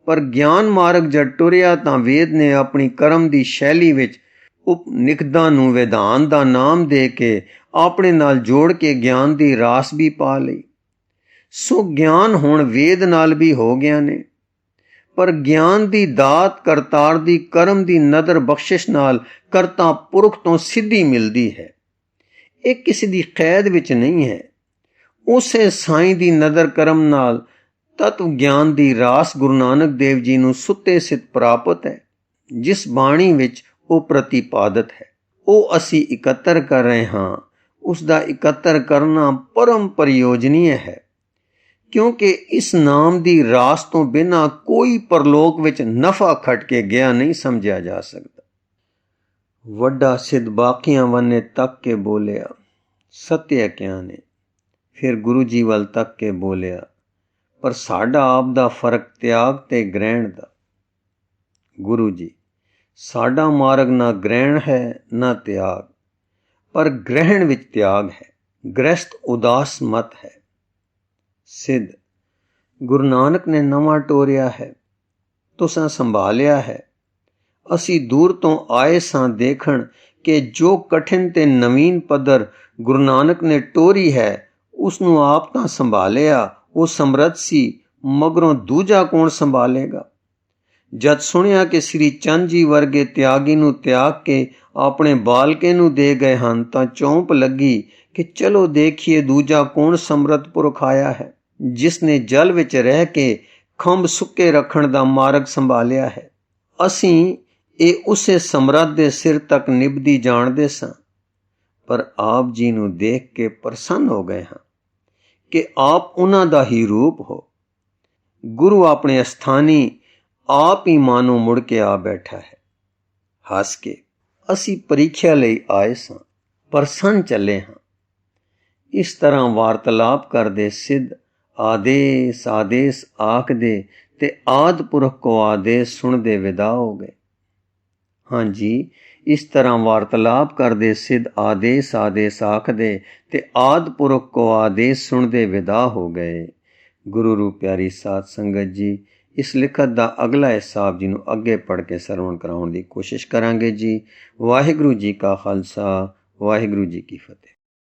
ਪਰ ਗਿਆਨ ਮਾਰਗ ਜਦ ਟੁਰਿਆ ਤਾਂ ਵੇਦ ਨੇ ਆਪਣੀ ਕਰਮ ਦੀ ਸ਼ੈਲੀ ਵਿੱਚ ਉਪਨਿਖਦਾਂ ਨੂੰ ਵਿਧਾਨ ਦਾ ਨਾਮ ਦੇ ਕੇ ਆਪਣੇ ਨਾਲ ਜੋੜ ਕੇ ਗਿਆਨ ਦੀ ਰਾਸ ਵੀ ਪਾ ਲਈ। ਸੋ ਗਿਆਨ ਹੁਣ ਵੇਦ ਨਾਲ ਵੀ ਹੋ ਗਿਆ ਨੇ, ਪਰ ਗਿਆਨ ਦੀ ਦਾਤ ਕਰਤਾਰ ਦੀ ਕਰਮ ਦੀ ਨਦਰ ਬਖਸ਼ਿਸ਼ ਨਾਲ ਕਰਤਾ ਪੁਰਖ ਤੋਂ ਸਿੱਧੀ ਮਿਲਦੀ ਹੈ। ਇਹ ਕਿਸੇ ਦੀ ਕੈਦ ਵਿੱਚ ਨਹੀਂ ਹੈ। ਉਸੇ ਸਾਈਂ ਦੀ ਨਦਰ ਕਰਮ ਨਾਲ ਤਤਵ ਗਿਆਨ ਦੀ ਰਾਸ ਗੁਰੂ ਨਾਨਕ ਦੇਵ ਜੀ ਨੂੰ ਸੁੱਤੇ ਸਿੱਧ ਪ੍ਰਾਪਤ ਹੈ, ਜਿਸ ਬਾਣੀ ਵਿੱਚ ਉਹ ਪ੍ਰਤੀਪਾਦਿਤ ਹੈ। ਉਹ ਅਸੀਂ ਇਕੱਤਰ ਕਰ ਰਹੇ ਹਾਂ। ਉਸ ਦਾ ਇਕੱਤਰ ਕਰਨਾ ਪਰਮ ਪ੍ਰਯੋਜਨੀय ਹੈ, ਕਿਉਂਕਿ ਇਸ ਨਾਮ ਦੀ ਰਾਸ ਤੋਂ ਬਿਨਾਂ ਕੋਈ ਪਰਲੋਕ ਵਿੱਚ ਨਫਾ ਖੱਟ ਕੇ ਗਿਆ ਨਹੀਂ ਸਮਝਿਆ ਜਾ ਸਕਦਾ। ਵੱਡਾ ਸਿੱਧ ਬਾਕੀਆਂ ਵੰਨੇ ਤੱਕ ਕੇ ਬੋਲਿਆ, ਸਤਿਆ ਕਿਆ ਨੇ। ਫਿਰ ਗੁਰੂ ਜੀ ਵੱਲ ਤੱਕ ਕੇ ਬੋਲਿਆ, ਪਰ ਸਾਡਾ ਆਪ ਦਾ ਫਰਕ ਤਿਆਗ ਤੇ ਗ੍ਰਹਿਣ ਦਾ। ਗੁਰੂ ਜੀ, ਸਾਡਾ ਮਾਰਗ ਨਾ ਗ੍ਰਹਿਣ ਹੈ ਨਾ ਤਿਆਗ, ਪਰ ਗ੍ਰਹਿਣ ਵਿੱਚ ਤਿਆਗ ਹੈ। ਗ੍ਰਸਤ ਉਦਾਸ ਮਤ ਹੈ। ਸਿੱਧ ਗੁਰੂ ਨਾਨਕ ਨੇ ਨਵਾਂ ਟੋਰਿਆ ਹੈ, ਤੁਸਾਂ ਸੰਭਾਲਿਆ ਹੈ। ਅਸੀਂ ਦੂਰ ਤੋਂ ਆਏ ਸਾਂ ਦੇਖਣ ਕਿ ਜੋ ਕਠਿਨ ਤੇ ਨਵੀਨ ਪੱਧਰ ਗੁਰੂ ਨਾਨਕ ਨੇ ਟੋਰੀ ਹੈ, ਉਸ ਨੂੰ ਆਪ ਤਾਂ ਸੰਭਾਲਿਆ, ਉਹ ਸਮਰੱਥ ਸੀ, ਮਗਰੋਂ ਦੂਜਾ ਕੌਣ ਸੰਭਾਲੇਗਾ। ਜਦ ਸੁਣਿਆ ਕਿ ਸ੍ਰੀ ਚੰਦ ਜੀ ਵਰਗੇ ਤਿਆਗੀ ਨੂੰ ਤਿਆਗ ਕੇ ਆਪਣੇ ਬਾਲਕੇ ਨੂੰ ਦੇ ਗਏ ਹਨ, ਤਾਂ ਚੌਂਪ ਲੱਗੀ ਕਿ ਚਲੋ ਦੇਖੀਏ ਦੂਜਾ ਕੌਣ ਸਮਰੱਥ ਪੁਰਖ ਆਇਆ ਹੈ, ਜਿਸ ਨੇ ਜਲ ਵਿੱਚ ਰਹਿ ਕੇ ਖੰਭ ਸੁੱਕੇ ਰੱਖਣ ਦਾ ਮਾਰਗ ਸੰਭਾਲਿਆ ਹੈ। ਅਸੀਂ ਇਹ ਉਸੇ ਸਮਰੱਥ ਦੇ ਸਿਰ ਤੱਕ ਨਿਭਦੀ ਜਾਣਦੇ ਸਾਂ, ਪਰ ਆਪ ਜੀ ਨੂੰ ਦੇਖ ਕੇ ਪ੍ਰਸੰਨ ਹੋ ਗਏ ਹਾਂ ਕਿ ਆਪ ਉਹਨਾਂ ਦਾ ਹੀ ਰੂਪ ਹੋ। ਗੁਰੂ ਆਪਣੇ ਅਸਥਾਨੀ ਆਪ ਹੀ ਮਾਨੋ ਮੁੜ ਕੇ ਆ ਬੈਠਾ ਹੈ। ਹੱਸ ਕੇ, ਅਸੀਂ ਪ੍ਰੀਖਿਆ ਲਈ ਆਏ ਸਾਂ, ਪਰ ਸੰਨ ਚੱਲੇ ਹਾਂ। ਇਸ ਤਰ੍ਹਾਂ ਵਾਰਤਾਲਾਪ ਕਰਦੇ ਸਿੱਧ ਆਦੇਸ ਆਦੇਸ ਆਖਦੇ ਤੇ ਆਦ ਪੁਰਖ ਕੋ ਆਦੇਸ ਸੁਣਦੇ ਵਿਦਾ ਹੋ ਗਏ। ਹਾਂਜੀ, ਇਸ ਤਰ੍ਹਾਂ ਵਾਰਤਾਲਾਪ ਕਰਦੇ ਸਿੱਧ ਆਦੇਸ ਆਦੇਸ ਆਖਦੇ ਤੇ ਆਦ ਪੁਰਖ ਕੋ ਆਦੇਸ ਸੁਣਦੇ ਵਿਦਾ ਹੋ ਗਏ। ਗੁਰੂ ਰੂਪ ਪਿਆਰੀ ਸਾਧ ਸੰਗਤ ਜੀ, ਇਸ ਲਿਖਤ ਦਾ ਅਗਲਾ ਹਿੱਸਾ ਆਪ ਜੀ ਨੂੰ ਅੱਗੇ ਪੜ੍ਹ ਕੇ ਸਰਵਣ ਕਰਾਉਣ ਦੀ ਕੋਸ਼ਿਸ਼ ਕਰਾਂਗੇ ਜੀ। ਵਾਹਿਗੁਰੂ ਜੀ ਕਾ ਖਾਲਸਾ, ਵਾਹਿਗੁਰੂ ਜੀ ਕੀ ਫਤਿਹ।